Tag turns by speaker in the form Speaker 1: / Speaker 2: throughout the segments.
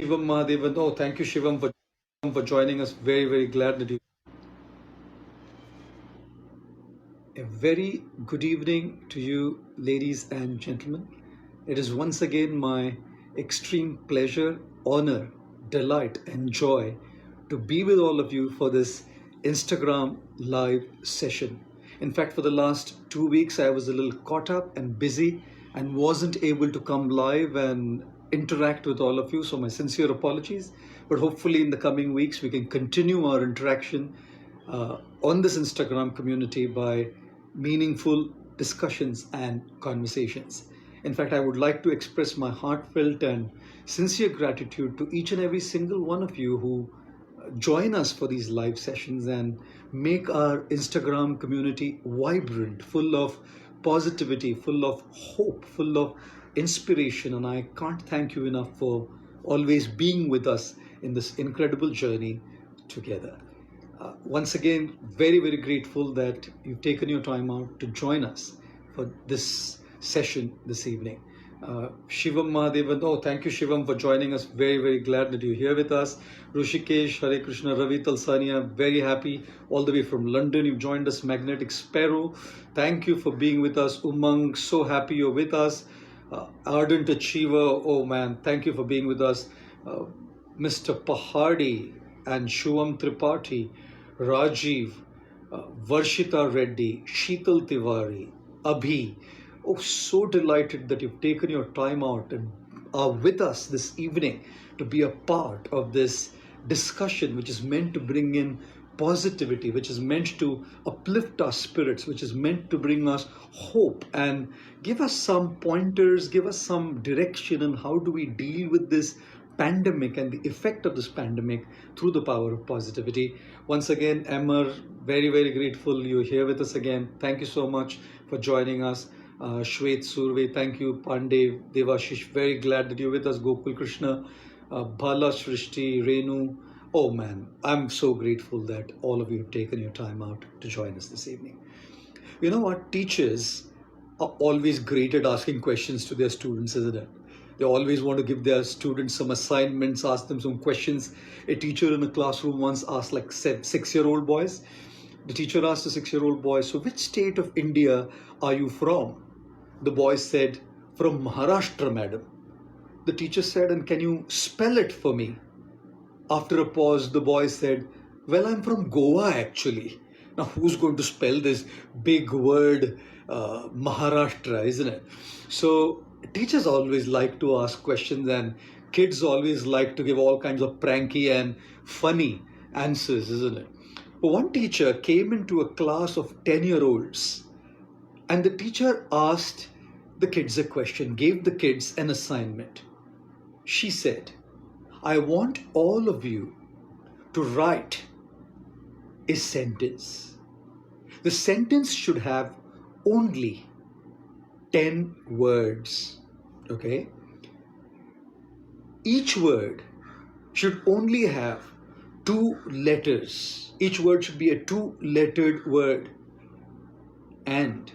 Speaker 1: Shivam Mahadevan. Oh, thank you, Shivam, for joining us. Very, very glad that you. A very good evening to you, ladies and gentlemen. It is once again my extreme pleasure, honor, delight, and joy to be with all of you for this Instagram live session. In fact, for the last 2 weeks, I was a little caught up and busy and wasn't able to come live and interact with all of you. So, my sincere apologies. But hopefully, in the coming weeks, we can continue our interaction on this Instagram community by meaningful discussions and conversations. In fact, I would like to express my heartfelt and sincere gratitude to each and every single one of you who join us for these live sessions and make our Instagram community vibrant, full of positivity, full of hope, full of inspiration. And I can't thank you enough for always being with us in this incredible journey together. Once again, very, very grateful that you've taken your time out to join us for this session this evening. Shivam Mahadevan, oh, thank you, Shivam, for joining us. Very, very glad that you're here with us. Rushikesh, Hare Krishna, Ravi Talsania, very happy all the way from London. You've joined us. Magnetic Sparrow, thank you for being with us. Umang, so happy you're with us. Ardent Achiever, oh man, thank you for being with us. Mr. Pahadi and Shuvam Tripathi, Rajiv, Varshita Reddy, Sheetal Tiwari, Abhi. Oh, so delighted that you've taken your time out and are with us this evening to be a part of this discussion, which is meant to bring in positivity, which is meant to uplift our spirits, which is meant to bring us hope and give us some pointers, give us some direction on how do we deal with this pandemic and the effect of this pandemic through the power of positivity. Once again, Amar, very, very grateful you're here with us again. Thank you so much for joining us. Shwet Surve, thank you. Pandey, Devashish, very glad that you're with us. Gopal Krishna, Bhala Shrishti, Renu. Oh man, I'm so grateful that all of you have taken your time out to join us this evening. You know what? Teachers are always great at asking questions to their students, isn't it? They always want to give their students some assignments, ask them some questions. A teacher in a classroom once asked like 6-year-old boys. The teacher asked a 6-year-old boy, so which state of India are you from? The boy said, from Maharashtra, madam. The teacher said, and can you spell it for me? After a pause, the boy said, well, I'm from Goa actually. Now, who's going to spell this big word, Maharashtra, isn't it? So, teachers always like to ask questions, and kids always like to give all kinds of pranky and funny answers, isn't it? But one teacher came into a class of 10-year-olds, and the teacher asked the kids a question, gave the kids an assignment. She said, I want all of you to write a sentence. The sentence should have only 10 words. Okay? Each word should only have 2 letters. Each word should be a 2-lettered word. And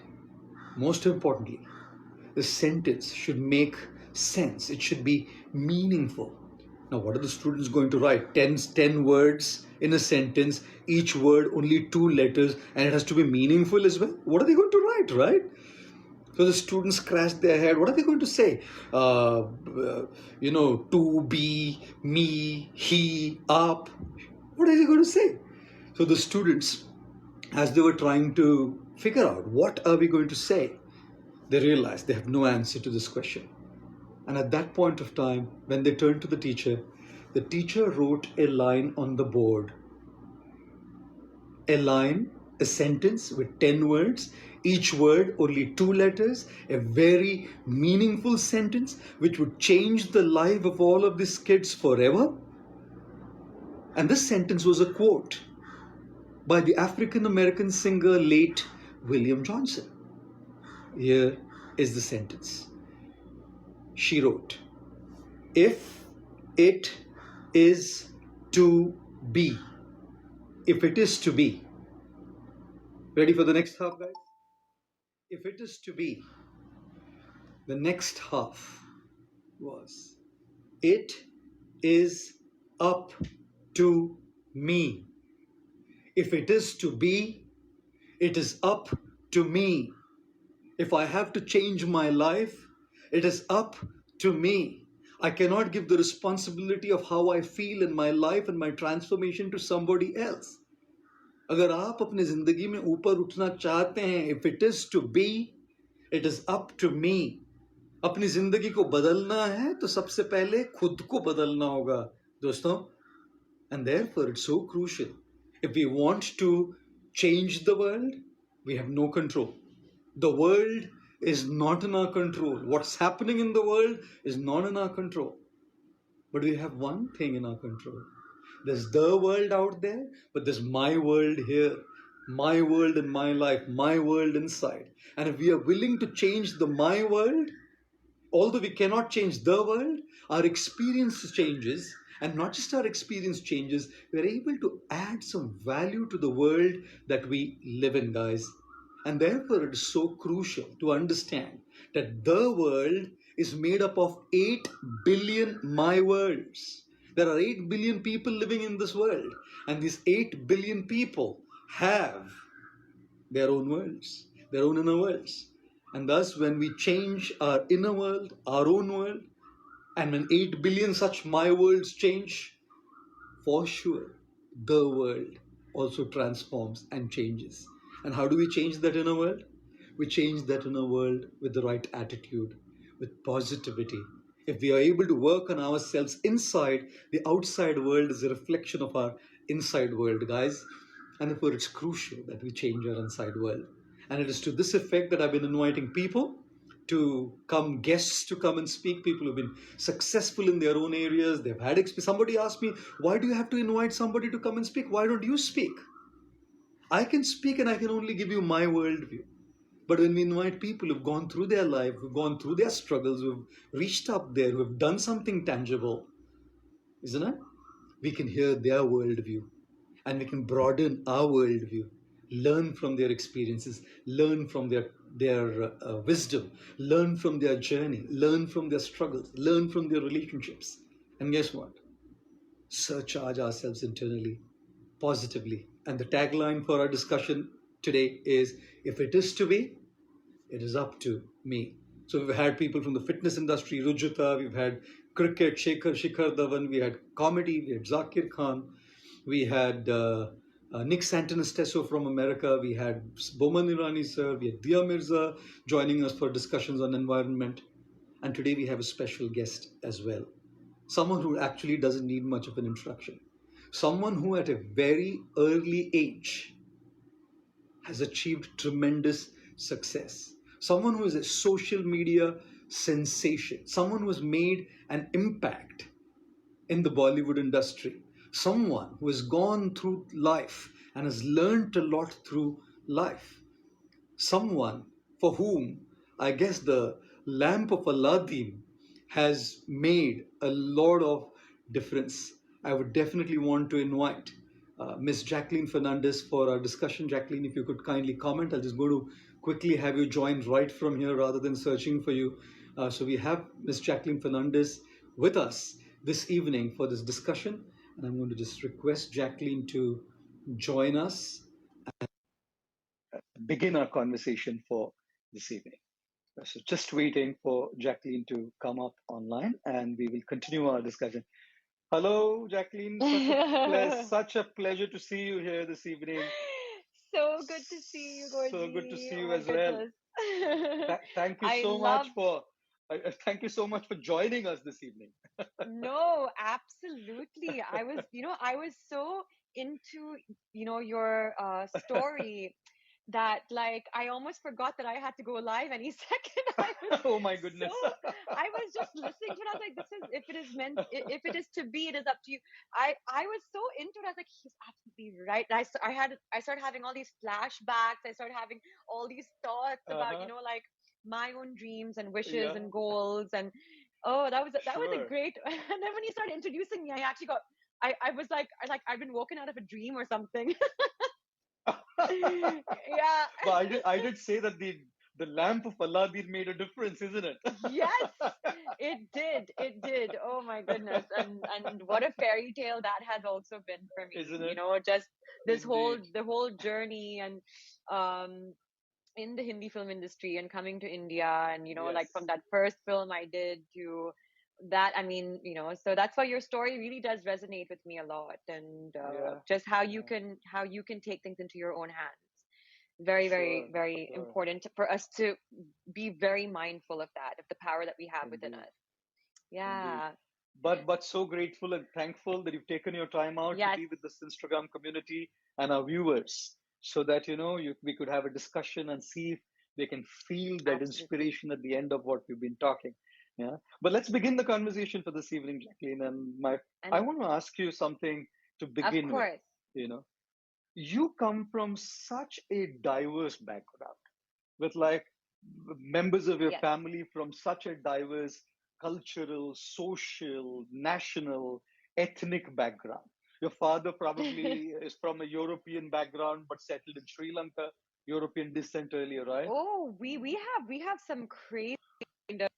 Speaker 1: most importantly, the sentence should make sense. It should be meaningful. Now, what are the students going to write? 10 words in a sentence, each word only 2 letters, and it has to be meaningful as well. What are they going to write, right? So the students scratch their head. What are they going to say? To, be, me, he, up. What are they going to say? So the students, as they were trying to figure out what are we going to say, they realized they have no answer to this question. And at that point of time, when they turned to the teacher wrote a line on the board. A line, a sentence with 10 words, each word only 2 letters, a very meaningful sentence which would change the life of all of these kids forever. And this sentence was a quote by the African American singer late William Johnson. Here is the sentence. She wrote, if it is to be. If it is to be. Ready for the next half, guys? If it is to be. The next half was, it is up to me. If it is to be, it is up to me. If I have to change my life, it is up to me. I cannot give the responsibility of how I feel in my life and my transformation to somebody else. अगर आप अपनी जिंदगी में ऊपर उठना चाहते हैं, if it is to be, it is up to me. अपनी जिंदगी को बदलना है तो सबसे पहले खुद को बदलना होगा दोस्तों. And therefore it's so crucial. If we want to change the world, we have no control. The world is not in our control. What's happening in the world is not in our control. But we have one thing in our control. There's the world out there, but there's my world here, my world in my life, my world inside. And if we are willing to change the my world, although we cannot change the world, our experience changes. And not just our experience changes, we're able to add some value to the world that we live in, guys. And therefore, it is so crucial to understand that the world is made up of 8 billion my worlds. There are 8 billion people living in this world, and these 8 billion people have their own worlds, their own inner worlds. And thus, when we change our inner world, our own world, and when 8 billion such my worlds change, for sure, the world also transforms and changes. And how do we change that inner world? We change that inner world with the right attitude, with positivity. If we are able to work on ourselves inside, the outside world is a reflection of our inside world, guys. And therefore, it's crucial that we change our inside world. And it is to this effect that I've been inviting people to come, guests to come and speak, people who've been successful in their own areas. They've had experience. Somebody asked me, why do you have to invite somebody to come and speak? Why don't you speak? I can speak and I can only give you my worldview. But when we invite people who've gone through their life, who've gone through their struggles, who've reached up there, who've done something tangible, isn't it? We can hear their worldview and we can broaden our worldview, learn from their experiences, learn from their wisdom, learn from their journey, learn from their struggles, learn from their relationships. And guess what? Surcharge ourselves internally, positively. And the tagline for our discussion today is, if it is to be, it is up to me. So we've had people from the fitness industry, Rujuta, we've had cricket, Shikhar Dhawan, we had comedy, we had Zakir Khan, we had Nick Santanastesso from America, we had Boman Irani sir, we had Dia Mirza joining us for discussions on environment. And today we have a special guest as well. Someone who actually doesn't need much of an introduction. Someone who at a very early age has achieved tremendous success. Someone who is a social media sensation. Someone who has made an impact in the Bollywood industry. Someone who has gone through life and has learned a lot through life. Someone for whom I guess the lamp of Aladdin has made a lot of difference. I would definitely want to invite Miss Jacqueline Fernandez for our discussion. Jacqueline, if you could kindly comment, I'll just go to quickly have you join right from here rather than searching for you. So we have Miss Jacqueline Fernandez with us this evening for this discussion, and I'm going to just request Jacqueline to join us, begin our conversation for this evening. So just waiting for Jacqueline to come up online and we will continue our discussion. Hello, Jacqueline. Such a pleasure to see you here this evening.
Speaker 2: So good to see you, Gaurji.
Speaker 1: So good to see you
Speaker 2: Oh my
Speaker 1: as well.
Speaker 2: goodness.
Speaker 1: Thank you
Speaker 2: I
Speaker 1: so
Speaker 2: love
Speaker 1: much for thank you so much for joining us this evening.
Speaker 2: No, absolutely. I was so into, your story that like I almost forgot that I had to go live any second.
Speaker 1: Oh my goodness.
Speaker 2: I was just listening to it. I was like, this is if it is meant, if it is to be, it is up to you. I was so into it. I was like, he's absolutely right. I started having all these flashbacks. I started having all these thoughts about, like my own dreams and wishes
Speaker 1: Yeah.
Speaker 2: and goals and oh, that was a
Speaker 1: Sure.
Speaker 2: great. And then when you started introducing me, I actually got. I was like I've been woken out of a dream or something. Yeah.
Speaker 1: But I did say that The lamp of Aladdin made a difference, isn't it?
Speaker 2: Yes, it did. It did. Oh my goodness. And what a fairy tale that has also been for me.
Speaker 1: Isn't
Speaker 2: You
Speaker 1: it?
Speaker 2: know, just this whole
Speaker 1: Indeed.
Speaker 2: the whole journey and um in the Hindi film industry and coming to India and like from
Speaker 1: Yes.
Speaker 2: that first film I did to that, I mean, so that's why your story really does resonate with me a lot, and
Speaker 1: Yeah.
Speaker 2: just how you
Speaker 1: Yeah.
Speaker 2: can take things into your own hands. Very, very,
Speaker 1: Sure.
Speaker 2: very
Speaker 1: Sure.
Speaker 2: important for us to be very mindful of that, of the power that we have within
Speaker 1: Indeed.
Speaker 2: us.
Speaker 1: Indeed.
Speaker 2: Yeah.
Speaker 1: But so grateful and thankful that you've taken your time out to
Speaker 2: Yes,
Speaker 1: be with this Instagram community and our viewers, so that we could have a discussion and see if they can feel that
Speaker 2: absolutely.
Speaker 1: inspiration at the end of what we've been talking. Yeah. But let's begin the conversation for this evening, Jacqueline. And I
Speaker 2: And
Speaker 1: want to ask you something to
Speaker 2: of
Speaker 1: begin with.
Speaker 2: course.
Speaker 1: You know, you come from such a diverse background with like members of your
Speaker 2: Yes.
Speaker 1: family from such a diverse cultural, social, national, ethnic background. Your father probably is from a European background but settled in Sri Lanka, European descent earlier, right?
Speaker 2: Oh, we have some crazy kind of.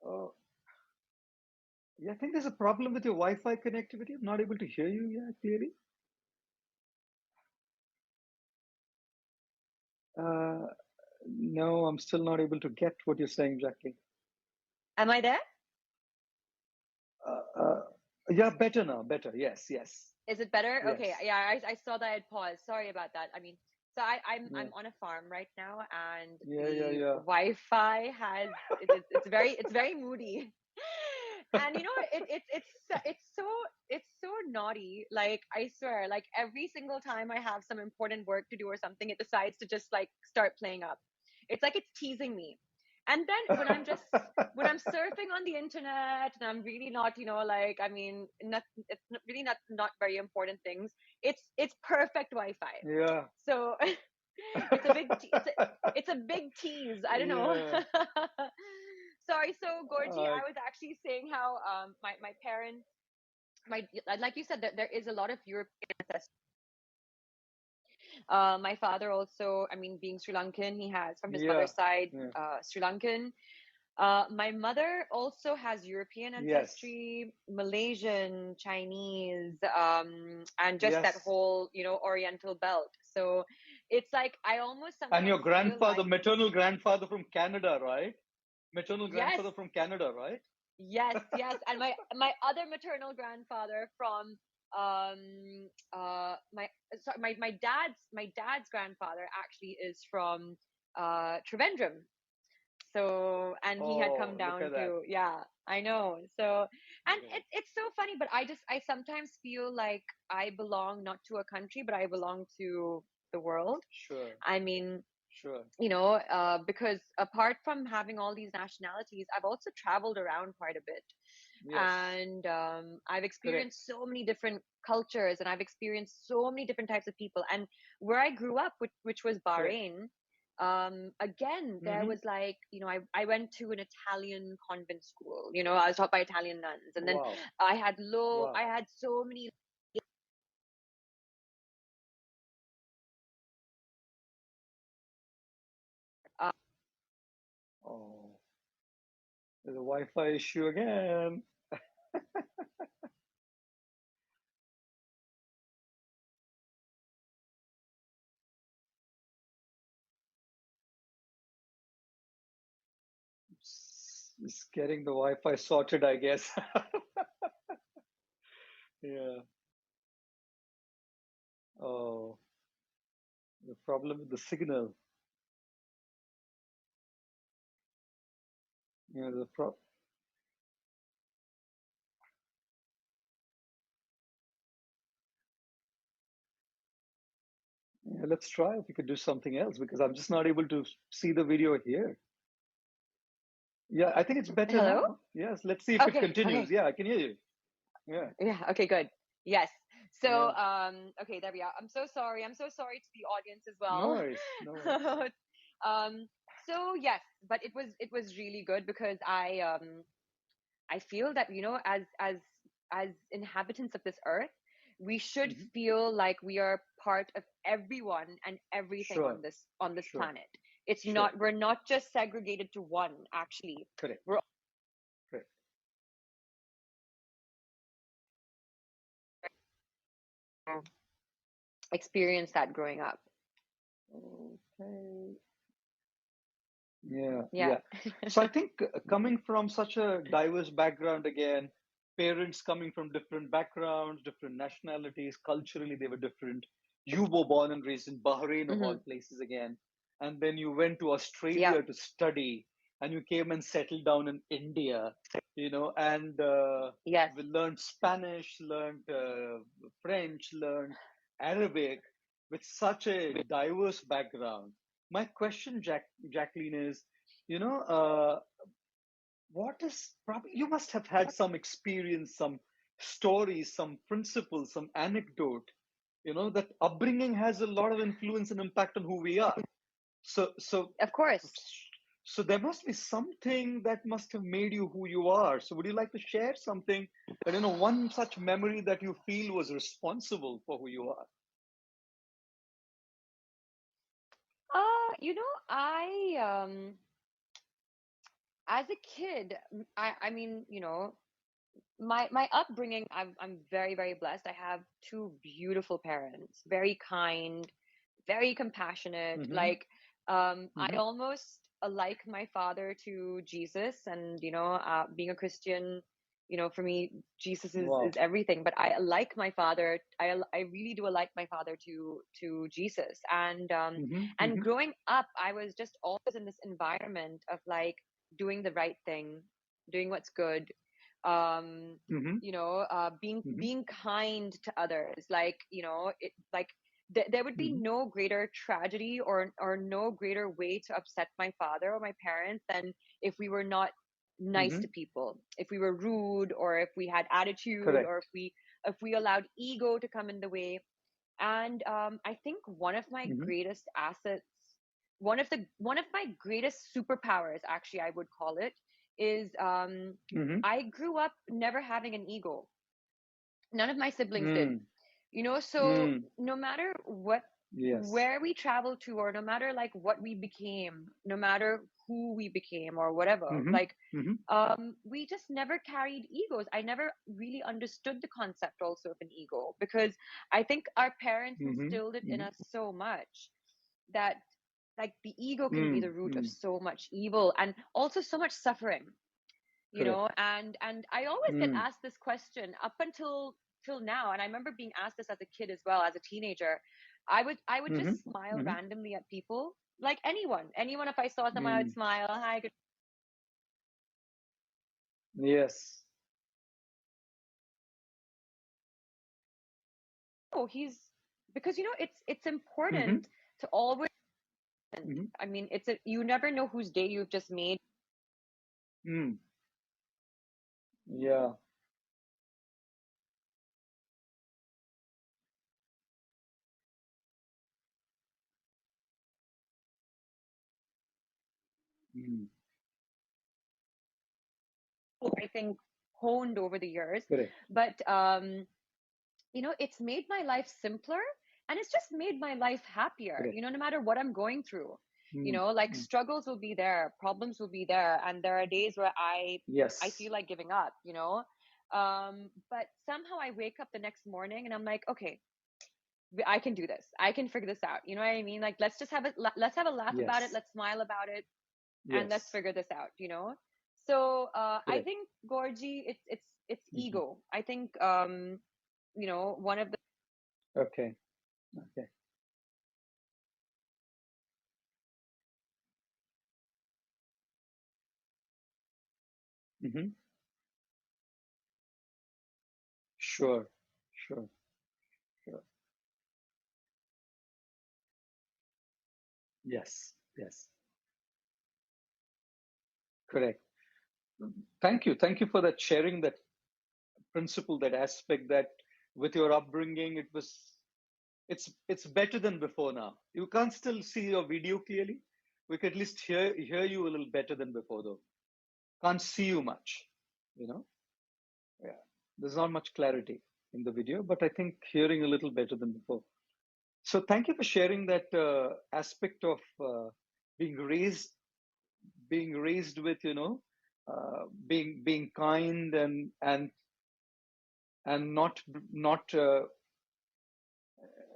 Speaker 1: Oh, yeah, I think there's a problem with your Wi-Fi connectivity. I'm not able to hear you clearly. Uh, no, I'm still not able to get what you're saying, Jacqueline.
Speaker 2: Am I there?
Speaker 1: Uh, uh, yeah, better now. Better. Yes, yes,
Speaker 2: Is it better? Okay,
Speaker 1: yes.
Speaker 2: yeah, I saw that it paused. Sorry about that. I mean, so I'm
Speaker 1: Yeah,
Speaker 2: on a farm right now, and
Speaker 1: yeah, yeah,
Speaker 2: the
Speaker 1: yeah.
Speaker 2: Wi-Fi it's very moody, and it's so naughty. Like I swear, like every single time I have some important work to do or something, it decides to just like start playing up. It's like it's teasing me, and then when I'm surfing on the internet and I'm really not, like, I mean, it's really not very important things. It's perfect Wi-Fi.
Speaker 1: Yeah.
Speaker 2: So it's a big tease. I don't know.
Speaker 1: Yeah.
Speaker 2: Sorry. So Gorji,
Speaker 1: Uh,
Speaker 2: I was actually saying how my parents, my like you said, that there is a lot of European ancestry. My father also, I mean, being Sri Lankan, he has from his
Speaker 1: yeah.
Speaker 2: mother's side
Speaker 1: Yeah.
Speaker 2: Sri Lankan. My mother also has European
Speaker 1: Yes.
Speaker 2: ancestry, Malaysian, Chinese, and just that
Speaker 1: Yes.
Speaker 2: whole, Oriental belt. So it's like I almost
Speaker 1: And your
Speaker 2: sometimes feel
Speaker 1: grandfather,
Speaker 2: like,
Speaker 1: maternal grandfather from Canada, right? Maternal
Speaker 2: yes,
Speaker 1: grandfather from Canada, right?
Speaker 2: yes, yes. And my other maternal grandfather from my sorry, my dad's grandfather actually is from Trivandrum. So, and he had come
Speaker 1: Oh, look
Speaker 2: down
Speaker 1: at that.
Speaker 2: to, yeah, I know. So, and
Speaker 1: Great.
Speaker 2: it's so funny, but I sometimes feel like I belong not to a country, but I belong to the world.
Speaker 1: Sure.
Speaker 2: I mean,
Speaker 1: Sure.
Speaker 2: because apart from having all these nationalities, I've also traveled around quite a bit,
Speaker 1: Yes.
Speaker 2: and I've
Speaker 1: Correct.
Speaker 2: experienced so many different cultures, and I've experienced so many different types of people. And where I grew up, which was
Speaker 1: Correct.
Speaker 2: Bahrain, again, there
Speaker 1: Mm-hmm.
Speaker 2: was like, I went to an Italian convent school. I was taught by Italian nuns, and then
Speaker 1: Wow.
Speaker 2: I
Speaker 1: Wow.
Speaker 2: had so many. Uh,
Speaker 1: Oh, there's a Wi-Fi issue again. It's getting the Wi-Fi sorted, I guess. Yeah. Oh, the problem with the signal. The Yeah, let's try if we could do something else because I'm just not able to see the video here. Yeah, I think it's better
Speaker 2: Hello.
Speaker 1: now. Yes, let's see if it
Speaker 2: Okay.
Speaker 1: continues.
Speaker 2: Okay.
Speaker 1: Yeah, I can hear you. Yeah,
Speaker 2: Yeah. Okay. Good. Yes. So,
Speaker 1: yeah.
Speaker 2: okay, there we are. I'm so sorry. I'm so sorry to the audience as
Speaker 1: No
Speaker 2: well.
Speaker 1: worries, no worries.
Speaker 2: um, so yes, but it was really good because I feel that, as inhabitants of this earth, we should
Speaker 1: Hmm.
Speaker 2: feel like we are part of everyone and everything
Speaker 1: Sure.
Speaker 2: on this
Speaker 1: Sure.
Speaker 2: planet. It's
Speaker 1: Sure.
Speaker 2: not, we're not just segregated to one, actually.
Speaker 1: Correct.
Speaker 2: We're
Speaker 1: Correct.
Speaker 2: all experience that growing up.
Speaker 1: Okay. Yeah,
Speaker 2: Yeah.
Speaker 1: yeah. So I think coming from such a diverse background again, parents coming from different backgrounds, different nationalities, culturally they were different. You were born and raised in Bahrain of all
Speaker 2: Hmm.
Speaker 1: places again, and then you went to
Speaker 2: Yeah.
Speaker 1: Australia to study, and you came and settled down in India, and
Speaker 2: Yes.
Speaker 1: we learned Spanish, learned French, learned Arabic with such a diverse background. My question, Jacqueline, is, you know, what is probably you must have had some experience, some stories, some principles, some anecdote. That upbringing has a lot of influence and impact on who we are. So, so,
Speaker 2: Of course.
Speaker 1: so there must be something that must have made you who you are. So, would you like to share something that one such memory that you feel was responsible for who you are?
Speaker 2: I as a kid, I mean, my upbringing, I'm very, very blessed. I have two beautiful parents, very kind, very compassionate.
Speaker 1: Mm-hmm.
Speaker 2: Like, I
Speaker 1: Mm-hmm.
Speaker 2: almost like my father to Jesus, and being a Christian, for me, Jesus is
Speaker 1: Wow.
Speaker 2: everything. But I like my father. I really do like my father to Jesus,
Speaker 1: Mm-hmm.
Speaker 2: and
Speaker 1: Mm-hmm.
Speaker 2: growing up, I was just always in this environment of like doing the right thing, doing what's good, um
Speaker 1: Mm-hmm. Mm-hmm.
Speaker 2: being kind to others, like there would be
Speaker 1: Mm-hmm.
Speaker 2: no greater tragedy or no greater way to upset my father or my parents than if we were not nice
Speaker 1: Mm-hmm.
Speaker 2: to people, if we were rude, or if we had attitude, or
Speaker 1: Correct.
Speaker 2: if we allowed ego to come in the way. And I think one of my
Speaker 1: Mm-hmm.
Speaker 2: greatest assets, one of my greatest superpowers, actually, I would call it, is
Speaker 1: Mm-hmm.
Speaker 2: I grew up never having an ego. None of my siblings did.
Speaker 1: Mm.
Speaker 2: So
Speaker 1: Mm.
Speaker 2: no matter what,
Speaker 1: Yes.
Speaker 2: where we traveled to, or no matter like what we became, no matter who we became or whatever,
Speaker 1: Mm-hmm.
Speaker 2: like
Speaker 1: Mm-hmm.
Speaker 2: we just never carried egos. I never really understood the concept also of an ego, because I think our parents
Speaker 1: Mm-hmm.
Speaker 2: instilled it in
Speaker 1: Mm-hmm.
Speaker 2: us so much that like the ego can be
Speaker 1: Mm.
Speaker 2: the root of
Speaker 1: Mm.
Speaker 2: so much evil and also so much suffering.
Speaker 1: Correct.
Speaker 2: And I always get
Speaker 1: Mm.
Speaker 2: asked this question up until till now, and I remember being asked this as a kid as well, as a teenager. I would
Speaker 1: Mm-hmm.
Speaker 2: just smile
Speaker 1: Mm-hmm.
Speaker 2: randomly at people, like anyone. If I saw someone, I would
Speaker 1: Mm.
Speaker 2: smile, hi, good.
Speaker 1: Yes.
Speaker 2: Oh, he's, because it's
Speaker 1: Mm-hmm.
Speaker 2: important to always.
Speaker 1: Mm-hmm.
Speaker 2: I mean, you never know whose day you've just made.
Speaker 1: Mm. Yeah. Mm.
Speaker 2: I think honed over the years,
Speaker 1: Correct.
Speaker 2: but it's made my life simpler, and it's just made my life happier,
Speaker 1: Correct.
Speaker 2: no matter what I'm going through.
Speaker 1: Mm.
Speaker 2: Like
Speaker 1: Mm.
Speaker 2: struggles will be there, problems will be there, and there are days where I
Speaker 1: Yes.
Speaker 2: feel like giving up, but somehow I wake up the next morning and I'm like, okay, I can do this, I can figure this out, you know what I mean? Like, let's have a laugh about it,
Speaker 1: Yes.
Speaker 2: let's smile about it, and let's
Speaker 1: Yes.
Speaker 2: figure this out. So I
Speaker 1: Correct.
Speaker 2: think, Gorgie, it's
Speaker 1: Mm-hmm.
Speaker 2: ego. I think one of the
Speaker 1: Okay. Okay. Mm-hmm. Sure. Sure. Sure. Yes. Yes. Correct. Thank you. Thank you for that sharing that principle, that aspect, that with your upbringing, it's better than before now. You can't still see your video clearly. We can at least hear you a little better than before though. Can't see you much, you know? Yeah. There's not much clarity. in the video, but I think hearing a little better than before. So thank you for sharing that aspect of being raised, being raised with, being kind and not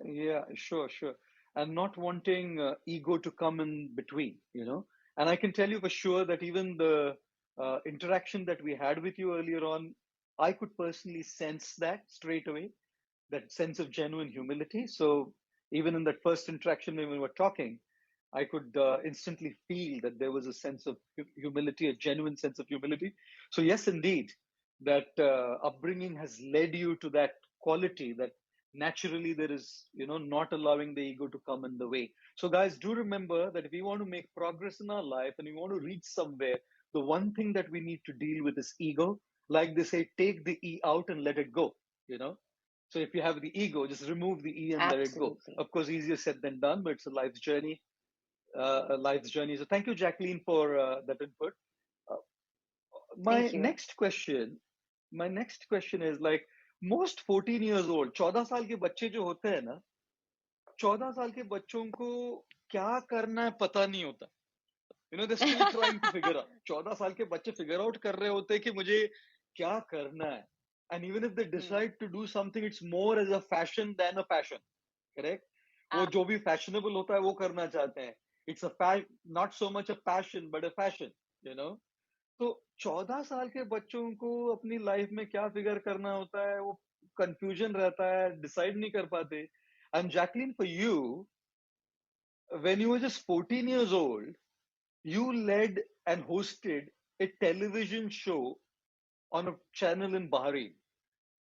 Speaker 1: yeah, sure, sure. And not wanting ego to come in between. And I can tell you for sure that even the interaction that we had with you earlier on, I could personally sense that straight away, that sense of genuine humility. So even in that first interaction when we were talking, I could instantly feel that there was a sense of humility, a genuine sense of humility. So yes, indeed, that upbringing has led you to that quality that naturally there is, not allowing the ego to come in the way. So guys, do remember that if we want to make progress in our life and we want to reach somewhere, the one thing that we need to deal with is ego. Like they say, take the e out and let it go. you know so if you have the ego, just remove the e and let it go.
Speaker 2: Absolutely.
Speaker 1: Of course, easier said than done, but it's a life's journey. So thank you, Jacqueline, for that input. Uh, my
Speaker 2: Thank you.
Speaker 1: next question, my next question is like, most 14 years old, 14 साल के बच्चे जो होते हैं ना, 14 साल के बच्चों को क्या करना है पता नहीं होता. They're still trying to figure out. 14 साल के बच्चे figure out कर रहे होते हैं कि मुझे क्या करना है. And even if they
Speaker 2: Hmm.
Speaker 1: decide to do something, it's more as a fashion than a passion. Correct? वो जो भी fashionable होता है वो करना चाहते हैं. It's not so much a passion but a fashion. You know. तो 14 साल के बच्चों को अपनी लाइफ में क्या फिगर करना होता है, वो कंफ्यूजन रहता है, डिसाइड नहीं कर पाते. And Jacqueline, for you, when you were just 14 years old, you led and hosted a television show on a channel in Bahrain.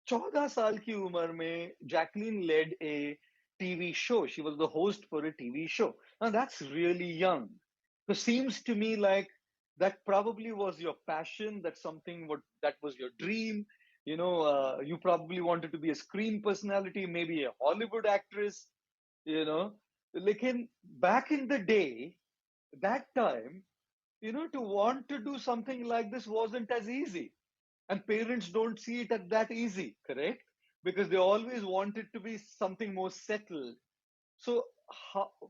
Speaker 1: 14 साल की उम्र में Jacqueline led a TV show. She was the host for a TV show. Now that's really young. So seems to me like that probably was your passion. That's something that was your dream. You probably wanted to be a screen personality, maybe a Hollywood actress. Like back in the day, that time, to want to do something like this wasn't as easy. And parents don't see it as that easy, correct? Because they always want it to be something more settled. So,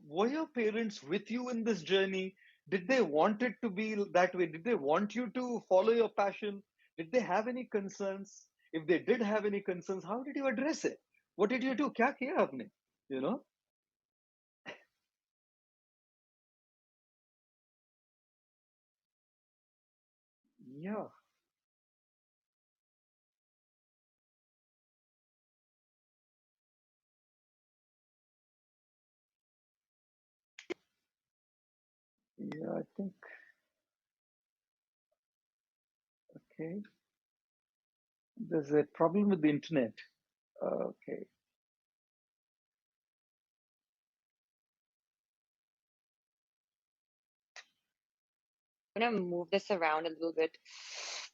Speaker 1: were your parents with you in this journey? Did they want it to be that way? Did they want you to follow your passion? Did they have any concerns? If they did have any concerns, how did you address it? What did you do? क्या किया आपने? You know? Yeah, yeah, I think, okay. There's a problem with the internet. Okay.
Speaker 2: I'm gonna move this around a little bit.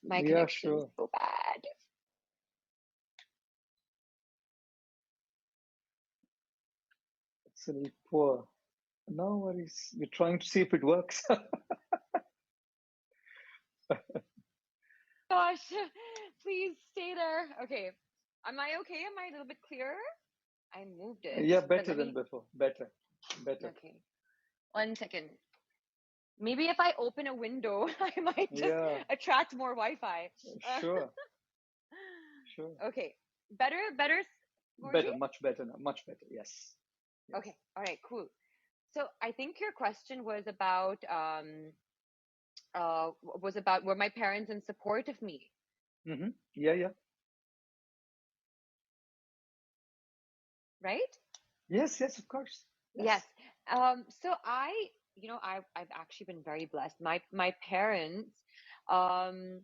Speaker 2: My
Speaker 1: Yeah,
Speaker 2: connection's
Speaker 1: sure.
Speaker 2: so bad.
Speaker 1: It's a little poor. No worries. We're trying to see if it works.
Speaker 2: Gosh, please stay there. Okay. Am I okay? Am I a little bit clearer? I moved it,
Speaker 1: Yeah,
Speaker 2: but
Speaker 1: better
Speaker 2: let
Speaker 1: than
Speaker 2: me.
Speaker 1: before. Better. Better.
Speaker 2: Okay. 1 second. Maybe if I open a window, I might just
Speaker 1: Yeah,
Speaker 2: attract more Wi-Fi.
Speaker 1: sure. Sure.
Speaker 2: Okay. Better, Gorgie?
Speaker 1: Better, much better now. Much better. Yes. Yes.
Speaker 2: Okay. All right, cool. So I think your question was about were my parents in support of me,
Speaker 1: Yeah, yeah.
Speaker 2: right?
Speaker 1: Yes, yes, of course.
Speaker 2: Yes.
Speaker 1: Yes.
Speaker 2: So I've actually been very blessed. My parents, um,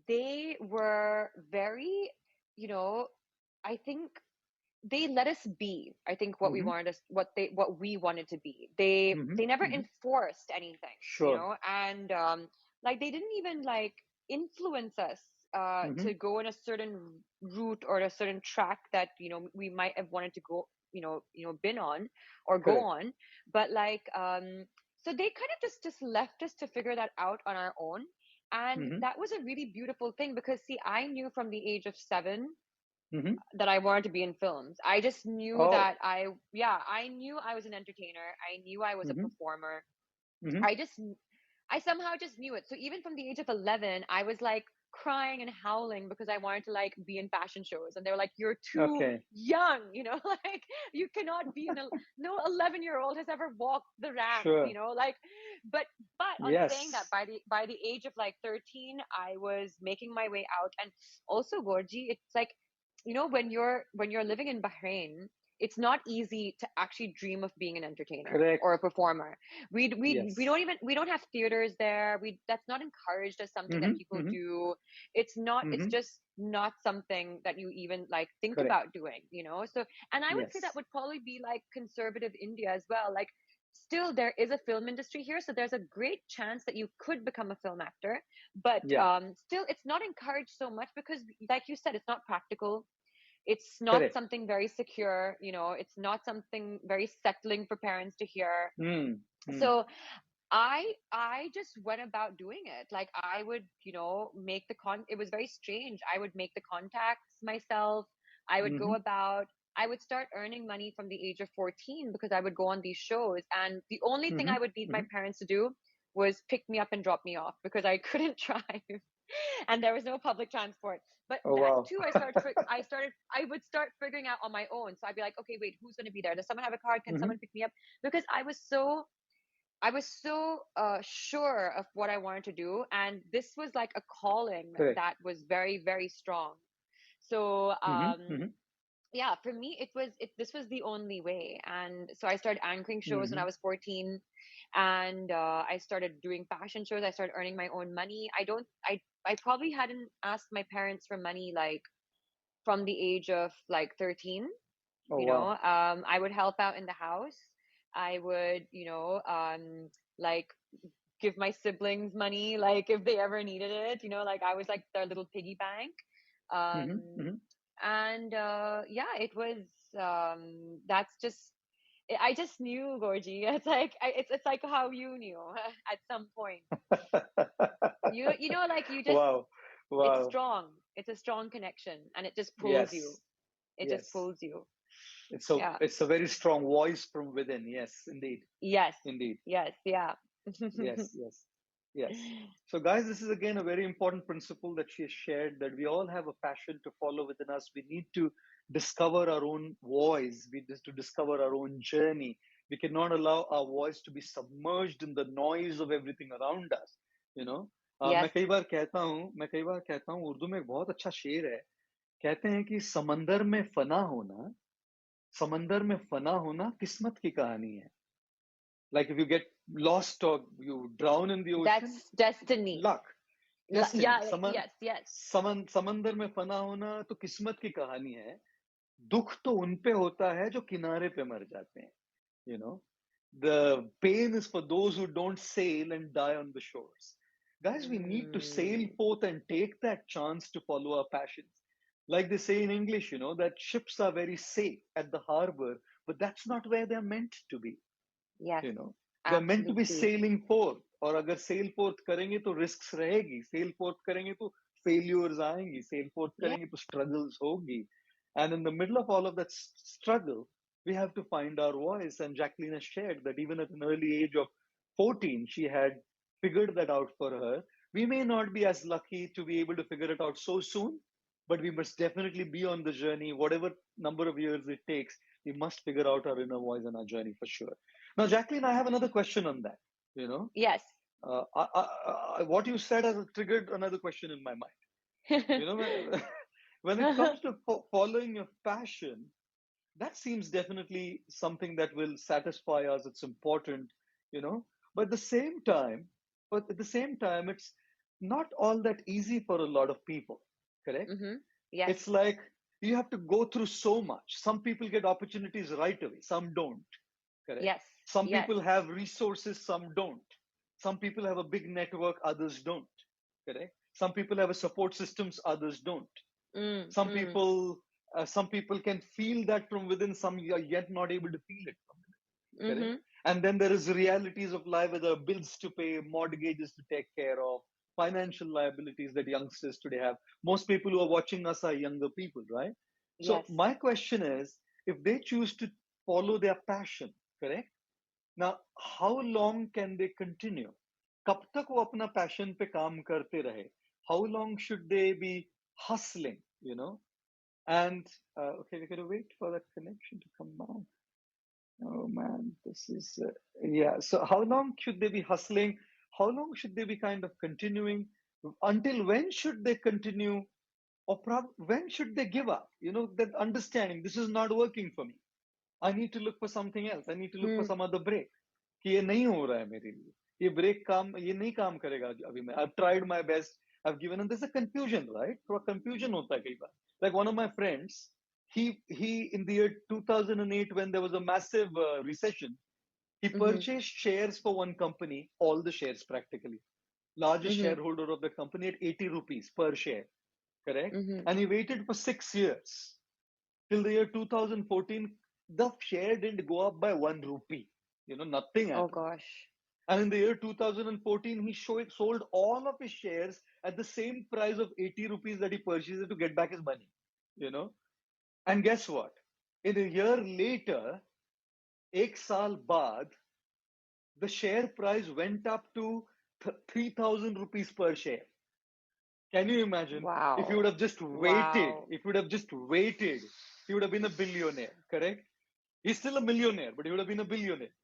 Speaker 2: they were very, you know, I think they let us be. I think what we
Speaker 1: Mm-hmm.
Speaker 2: wanted us, what we wanted to be. They
Speaker 1: Mm-hmm.
Speaker 2: they never
Speaker 1: Mm-hmm.
Speaker 2: enforced anything,
Speaker 1: Sure.
Speaker 2: and like they didn't even like influence us
Speaker 1: Mm-hmm.
Speaker 2: to go in a certain route or a certain track that we might have wanted to go, been on or go
Speaker 1: Correct.
Speaker 2: on. But like so they kind of just left us to figure that out on our own, and
Speaker 1: Mm-hmm.
Speaker 2: that was a really beautiful thing because see, I knew from the age of 7
Speaker 1: Mm-hmm.
Speaker 2: that I wanted to be in films. I just knew
Speaker 1: Oh.
Speaker 2: that I knew I was an entertainer. I knew I was a
Speaker 1: Mm-hmm.
Speaker 2: performer.
Speaker 1: Mm-hmm.
Speaker 2: I just I somehow just knew it. So even from the age of 11, I was like crying and howling because I wanted to like be in fashion shows, and they were like, "You're too
Speaker 1: Okay.
Speaker 2: young, like you cannot be no 11-year-old has ever walked the ramp,
Speaker 1: Sure.
Speaker 2: like." but but on saying that,
Speaker 1: Yes.
Speaker 2: by the age of like 13, I was making my way out. And also, Gorgi, it's like, when you're living in Bahrain, it's not easy to actually dream of being an entertainer or a
Speaker 1: Correct.
Speaker 2: performer. We
Speaker 1: Yes.
Speaker 2: don't even, we don't have theaters there. We That's not encouraged as something that
Speaker 1: Mm-hmm.
Speaker 2: people
Speaker 1: Mm-hmm.
Speaker 2: do. It's
Speaker 1: Mm-hmm.
Speaker 2: just not something that you even like think
Speaker 1: Correct.
Speaker 2: about doing. So, and I would say that
Speaker 1: Yes.
Speaker 2: would probably be like conservative India as well. Like, still there is a film industry here, so there's a great chance that you could become a film actor. But
Speaker 1: Yeah.
Speaker 2: still, it's not encouraged so much because, like you said, it's not practical. It's not
Speaker 1: Correct.
Speaker 2: something very secure. It's not something very settling for parents to hear.
Speaker 1: Mm. Mm.
Speaker 2: So I just went about doing it. Like, I would, make it was very strange. I would make the contacts myself. I would go
Speaker 1: Mm-hmm.
Speaker 2: about I would start earning money from the age of 14 because I would go on these shows, and the only thing
Speaker 1: Mm-hmm.
Speaker 2: I would need my
Speaker 1: Mm-hmm.
Speaker 2: parents to do was pick me up and drop me off because I couldn't drive and there was no public transport. But
Speaker 1: Oh
Speaker 2: that
Speaker 1: wow.
Speaker 2: too, I would start figuring out on my own. So I'd be like, okay, wait, who's going to be there? Does someone have a car? Can
Speaker 1: Mm-hmm.
Speaker 2: someone pick me up? Because I was so sure of what I wanted to do, and this was like a calling
Speaker 1: Correct.
Speaker 2: that was very, very strong. So
Speaker 1: Mm-hmm. Mm-hmm.
Speaker 2: yeah, for me, this was the only way. And so I started anchoring shows when
Speaker 1: Mm-hmm.
Speaker 2: I was 14, and I started doing fashion shows. I started earning my own money. I probably hadn't asked my parents for money like from the age of like 13.
Speaker 1: Oh wow.
Speaker 2: I would help out in the house. I would, like give my siblings money, like if they ever needed it, like I was like their little piggy bank.
Speaker 1: Mm-hmm.
Speaker 2: Um,
Speaker 1: Mm-hmm.
Speaker 2: and yeah, it was, that's just, I just knew, Gorgie. It's like, it's like how you knew at some point. Like you just,
Speaker 1: Wow.
Speaker 2: it's
Speaker 1: Wow.
Speaker 2: strong. It's a strong connection, and it just pulls you.
Speaker 1: Yes.
Speaker 2: It just
Speaker 1: Yes.
Speaker 2: pulls you.
Speaker 1: It's
Speaker 2: Yeah.
Speaker 1: a very strong voice from within. Yes, indeed.
Speaker 2: Yes.
Speaker 1: Indeed.
Speaker 2: Yes. Yeah.
Speaker 1: Yes, yes, yes. So, guys, this is again a very important principle that she has shared, that we all have a passion to follow within us. We need to discover our own voice, we just to discover our own journey. We cannot allow our voice to be submerged in the noise of everything around us. You know,
Speaker 2: Yes.
Speaker 1: मैं कई बार कहता हूँ उर्दू में एक बहुत अच्छा शेर है. कहते हैं कि समंदर में फना होना किस्मत की कहानी है. Like if you get lost or you drown in the ocean,
Speaker 2: That's destiny.
Speaker 1: luck, destiny.
Speaker 2: Yeah. Yes. Yes.
Speaker 1: समंदर में फना होना तो किस्मत की कहानी है. दुख तो उन पे होता है जो किनारे पे मर जाते हैं. You know, the pain is for those who don't sail and die on the shores. Guys, we need to sail
Speaker 2: Mm,
Speaker 1: forth and take that chance to follow our passions. Like they say in English, that ships are very safe at the harbor, but that's not where they're meant to be.
Speaker 2: yes.
Speaker 1: you know they're meant to be
Speaker 2: Absolutely.
Speaker 1: sailing forth. और अगर sail forth करेंगे तो risks रहेगी, sail forth करेंगे तो failures आएंगी, sail forth
Speaker 2: Yeah.
Speaker 1: करेंगे तो struggles होगी. And in the middle of all of that struggle, we have to find our voice. And Jacqueline has shared that even at an early age of 14, she had figured that out for her. We may not be as lucky to be able to figure it out so soon, but we must definitely be on the journey, whatever number of years it takes. We must figure out our inner voice and our journey for sure. Now, Jacqueline, I have another question on that. You know,
Speaker 2: Yes.
Speaker 1: what you said has triggered another question in my mind. You know, when it comes to following your passion, that seems definitely something that will satisfy us. It's important, you know. But at the same time, it's not all that easy for a lot of people. Correct?
Speaker 2: Mm-hmm. Yes.
Speaker 1: It's like you have to go through so much. Some people get opportunities right away, some don't. Correct?
Speaker 2: Yes.
Speaker 1: Some
Speaker 2: Yes.
Speaker 1: people have resources, some don't. Some people have a big network, others don't. Correct? Some people have a support systems, others don't.
Speaker 2: Mm,
Speaker 1: Some
Speaker 2: mm,
Speaker 1: people, some people can feel that from within. Some are yet not able to feel it from within. Correct?
Speaker 2: mm-hmm.
Speaker 1: And then there is realities of life, whether bills to pay, mortgages to take care of, financial liabilities that youngsters today have. Most people who are watching us are younger people, right? So
Speaker 2: Yes.
Speaker 1: my question is, if they choose to follow their passion, correct? Now, how long can they continue? कब तक वो अपना passion पे काम करते रहे? How long should they be hustling? And okay, we gotta wait for that connection to come back. Oh man, this is yeah. So how long should they be hustling? How long should they be kind of continuing? Until when should they continue? Or when should they give up? That understanding, this is not working for me. I need to look for something else. I need to look for
Speaker 2: Hmm.
Speaker 1: some other break. कि ये नहीं हो रहा है मेरे लिए. ये break ये नहीं काम करेगा अभी मैं. I've tried my best. I've given, and there's a confusion, right? थोड़ा confusion होता है कई बार. Like one of my friends, he in the year 2008, when there was a massive recession, he
Speaker 2: Mm-hmm.
Speaker 1: purchased shares for one company, all the shares practically. Largest
Speaker 2: Mm-hmm.
Speaker 1: shareholder of the company at 80 rupees per share, correct?
Speaker 2: Mm-hmm.
Speaker 1: And he waited for 6 years till the year 2014. The share didn't go up by 1 rupee. Nothing
Speaker 2: Oh
Speaker 1: happened.
Speaker 2: gosh.
Speaker 1: And in the year 2014, he sold all of his shares at the same price of 80 rupees that he purchased it to get back his money. You know, and guess what? In a year later, एक साल बाद, the share price went up to 3,000 rupees per share. Can you imagine? If you would
Speaker 2: Wow.
Speaker 1: have just waited,
Speaker 2: Wow.
Speaker 1: if you would have just waited, he would have been a billionaire, correct? He's still a millionaire, but he would have been a billionaire.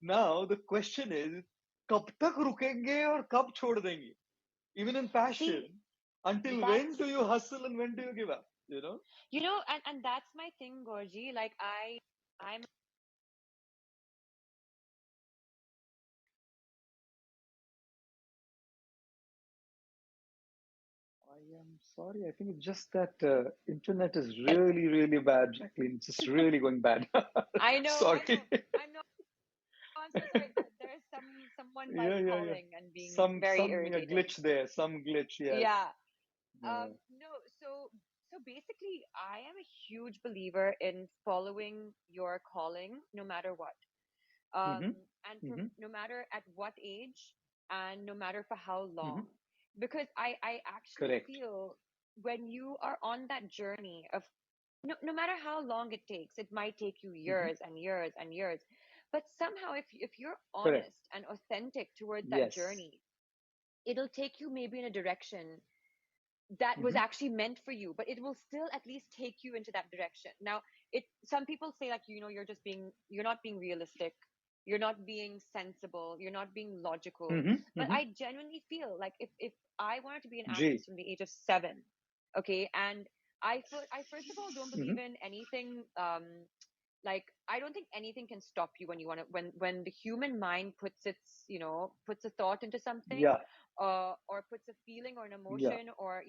Speaker 1: Now the question is, कब तक रुकेंगे और कब छोड़ देंगे? Even in
Speaker 2: See,
Speaker 1: passion, until when do
Speaker 2: that's
Speaker 1: you hustle and when do you give up?
Speaker 2: and that's my thing, Gorgie. Like I'm
Speaker 1: I am sorry. I think it's just that internet is really, really bad, Jacqueline. It's just really going bad.
Speaker 2: I know.
Speaker 1: Sorry.
Speaker 2: I'm so sorry. There's someone
Speaker 1: Yeah,
Speaker 2: like
Speaker 1: yeah, yeah.
Speaker 2: calling and being very
Speaker 1: Some yeah,
Speaker 2: irritating.
Speaker 1: glitch there. Some glitch. Yes.
Speaker 2: Yeah.
Speaker 1: Yeah.
Speaker 2: No, so basically I am a huge believer in following your calling no matter what.
Speaker 1: Mm-hmm.
Speaker 2: And for
Speaker 1: Mm-hmm.
Speaker 2: no matter at what age and no matter for how
Speaker 1: Mm-hmm.
Speaker 2: long. Because I actually
Speaker 1: Correct.
Speaker 2: feel when you are on that journey of no matter how long it takes, it might take you
Speaker 1: Mm-hmm.
Speaker 2: years and years and years. But somehow if you're
Speaker 1: Correct.
Speaker 2: honest and authentic towards that
Speaker 1: Yes.
Speaker 2: journey, it'll take you maybe in a direction that was
Speaker 1: Mm-hmm.
Speaker 2: actually meant for you, but it will still at least take you into that direction. Now it some people say, like, you're not being realistic, you're not being sensible, you're not being logical.
Speaker 1: Mm-hmm.
Speaker 2: But
Speaker 1: Mm-hmm.
Speaker 2: I genuinely feel like if I wanted to be an actress
Speaker 1: G.
Speaker 2: from the age of 7, okay, and I first of all don't
Speaker 1: Mm-hmm.
Speaker 2: believe in anything, like I don't think anything can stop you when you want to when the human mind puts a thought into something,
Speaker 1: Yeah.
Speaker 2: or puts a feeling or an
Speaker 1: Yeah.
Speaker 2: emotion, or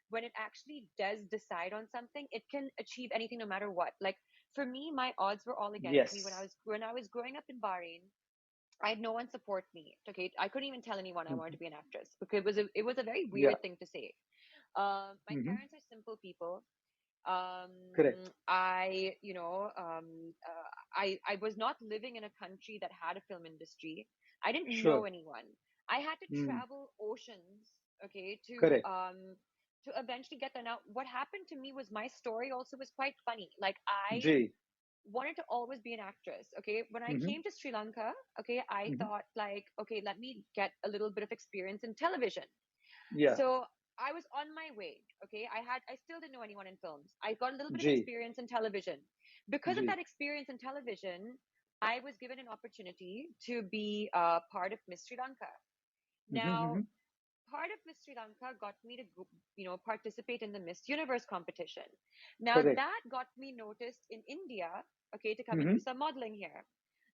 Speaker 2: when it actually does decide on something, it can achieve anything no matter what. Like for me, my odds were all against me when I
Speaker 1: Yes.
Speaker 2: was when I was growing up in Bahrain. I had no one support me. Okay, I couldn't even tell anyone I wanted
Speaker 1: Mm-hmm.
Speaker 2: to be an actress because it was a very
Speaker 1: Yeah.
Speaker 2: weird thing to say. My
Speaker 1: Mm-hmm.
Speaker 2: parents are simple people.
Speaker 1: Correct.
Speaker 2: I was not living in a country that had a film industry. I didn't know
Speaker 1: Sure.
Speaker 2: anyone. I had to
Speaker 1: Mm.
Speaker 2: travel oceans, okay,
Speaker 1: Correct.
Speaker 2: to eventually get there. Now what happened to me was my story also was quite funny. Like I
Speaker 1: G.
Speaker 2: wanted to always be an actress. Okay, when I
Speaker 1: Mm-hmm.
Speaker 2: came to Sri Lanka, okay, I
Speaker 1: Mm-hmm.
Speaker 2: thought, like, okay, let me get a little bit of experience in television.
Speaker 1: Yeah.
Speaker 2: So I was on my way. Okay, I still didn't know anyone in films. I got a little bit of
Speaker 1: G.
Speaker 2: experience in television. Because of
Speaker 1: G.
Speaker 2: that experience in television, I was given an opportunity to be part of Miss Sri Lanka.
Speaker 1: Mm-hmm. Mm-hmm.
Speaker 2: Now, part of Miss Sri Lanka got me to participate in the Miss Universe competition. Now
Speaker 1: Correct.
Speaker 2: that got me noticed in India, okay, to come and
Speaker 1: Mm-hmm.
Speaker 2: do some modeling here.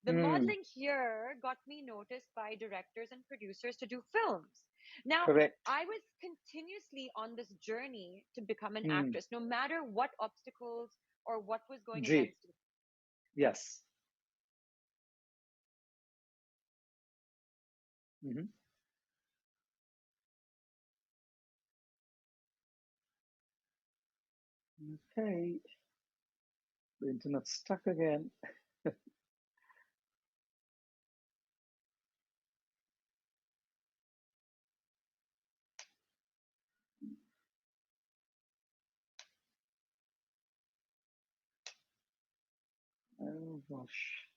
Speaker 2: The
Speaker 1: Mm.
Speaker 2: modeling here got me noticed by directors and producers to do films. Now,
Speaker 1: Correct.
Speaker 2: I was continuously on this journey to become an
Speaker 1: Mm.
Speaker 2: actress, no matter what obstacles or what was going
Speaker 1: G.
Speaker 2: against me.
Speaker 1: Yes. Mm-hmm. Okay. The internet's stuck again.
Speaker 3: Gosh.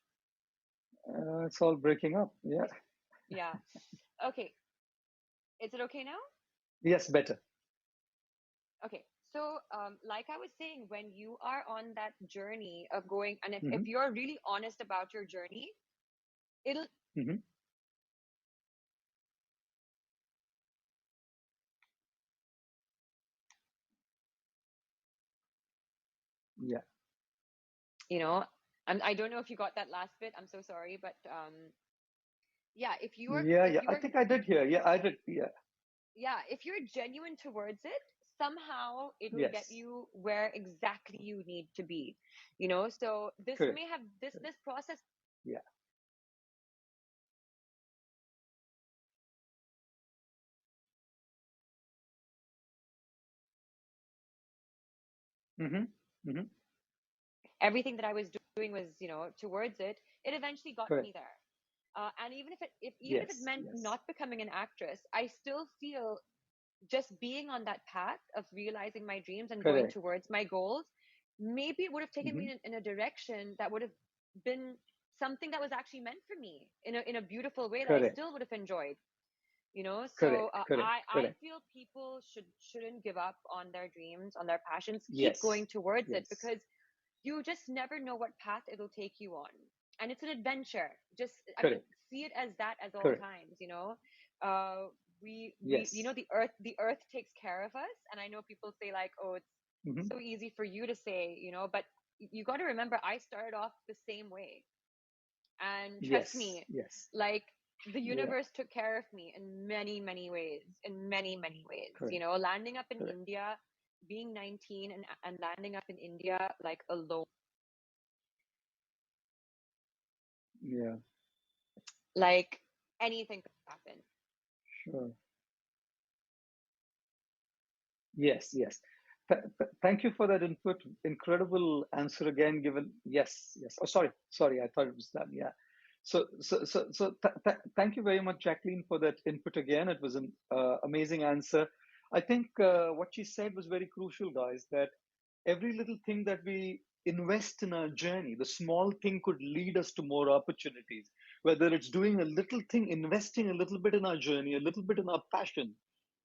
Speaker 3: It's all breaking up. Yeah.
Speaker 2: Yeah. Okay. Is it okay now?
Speaker 3: Yes, better.
Speaker 2: Okay. So, like I was saying, when you are on that journey of going, and if
Speaker 3: Hmm.
Speaker 2: you're really honest about your journey, it'll
Speaker 3: Hmm. Yeah.
Speaker 2: you know I don't know if you got that last bit. I'm so sorry, but yeah,
Speaker 3: Yeah.
Speaker 2: if
Speaker 3: Yeah.
Speaker 2: you
Speaker 3: I
Speaker 2: are
Speaker 3: think I did hear. Yeah, I did. Yeah.
Speaker 2: yeah, if you're genuine towards it, somehow it'll get
Speaker 3: Yes.
Speaker 2: you where exactly you need to be. So this
Speaker 3: Correct.
Speaker 2: may have
Speaker 3: Correct.
Speaker 2: this process.
Speaker 3: Yeah. Hmm. Hmm.
Speaker 2: Everything that I was doing was, towards it. It eventually got me
Speaker 3: Correct.
Speaker 2: there. And even if it
Speaker 3: Yes.
Speaker 2: meant
Speaker 3: Yes.
Speaker 2: not becoming an actress, I still feel just being on that path of realizing my dreams and going
Speaker 3: Correct.
Speaker 2: towards my goals, maybe it would have taken
Speaker 3: Hmm.
Speaker 2: me in a direction that would have been something that was actually meant for me in a beautiful way that I
Speaker 3: Correct.
Speaker 2: still would have enjoyed. So
Speaker 3: Correct. Correct.
Speaker 2: I
Speaker 3: Correct.
Speaker 2: feel people shouldn't give up on their dreams, on their passions. Keep
Speaker 3: Yes.
Speaker 2: going towards it,
Speaker 3: Yes.
Speaker 2: because you just never know what path it'll take you on. And it's an adventure. Just, I mean,
Speaker 3: Correct.
Speaker 2: see it as that as all
Speaker 3: Correct.
Speaker 2: times. uh we
Speaker 3: Yes.
Speaker 2: the earth takes care of us. And I know people say, like, oh, it's
Speaker 3: Hmm.
Speaker 2: so easy for you to say, but you got to remember, I started off the same way. And trust
Speaker 3: Yes.
Speaker 2: me,
Speaker 3: Yes.
Speaker 2: like, the
Speaker 3: Yeah.
Speaker 2: universe took care of me in many, many ways, in many, many ways.
Speaker 3: Correct.
Speaker 2: Landing up in
Speaker 3: Correct.
Speaker 2: India, being 19, and landing up in India, like, alone,
Speaker 3: Yeah.
Speaker 2: like, anything could happen.
Speaker 3: Sure. Yes, yes. Thank you for that input. Incredible answer again given. Yes, yes. Oh, sorry, sorry. I thought it was done. Yeah. So thank you very much, Jacqueline, for that input again. It was an amazing answer. I think what she said was very crucial, guys, that every little thing that we invest in our journey, the small thing could lead us to more opportunities. Whether it's doing a little thing, investing a little bit in our journey, a little bit in our passion,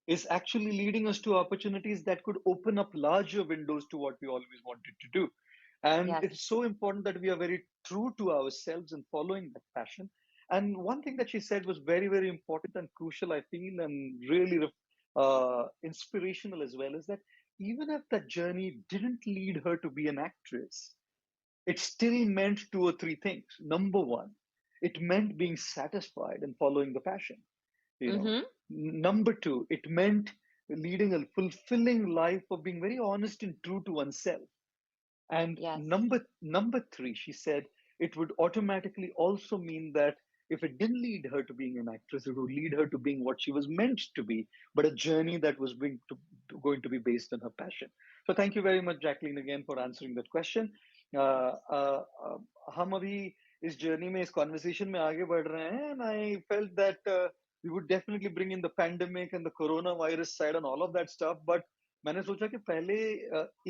Speaker 3: is actually leading us to opportunities that could open up larger windows to what we always wanted to do. And
Speaker 2: Yes.
Speaker 3: it's so important that we are very true to ourselves in following that passion. And one thing that she said was very, very important and crucial, I feel, and really inspirational as well, is that even if that journey didn't lead her to be an actress, it still meant two or three things. Number one, it meant being satisfied and following the passion. you know
Speaker 2: Mm-hmm.
Speaker 3: Number two, it meant leading a fulfilling life of being very honest and true to oneself. And
Speaker 2: Yes.
Speaker 3: number three, she said, it would automatically also mean that if it didn't lead her to being an actress, it would lead her to being what she was meant to be, but a journey that was going to be based on her passion. So thank you very much, Jacqueline, again for answering that question. हम अभी इस journey में इस conversation में आगे बढ़ रहे हैं, and I felt that we would definitely bring in the pandemic and the coronavirus side and all of that stuff, but मैंने सोचा कि पहले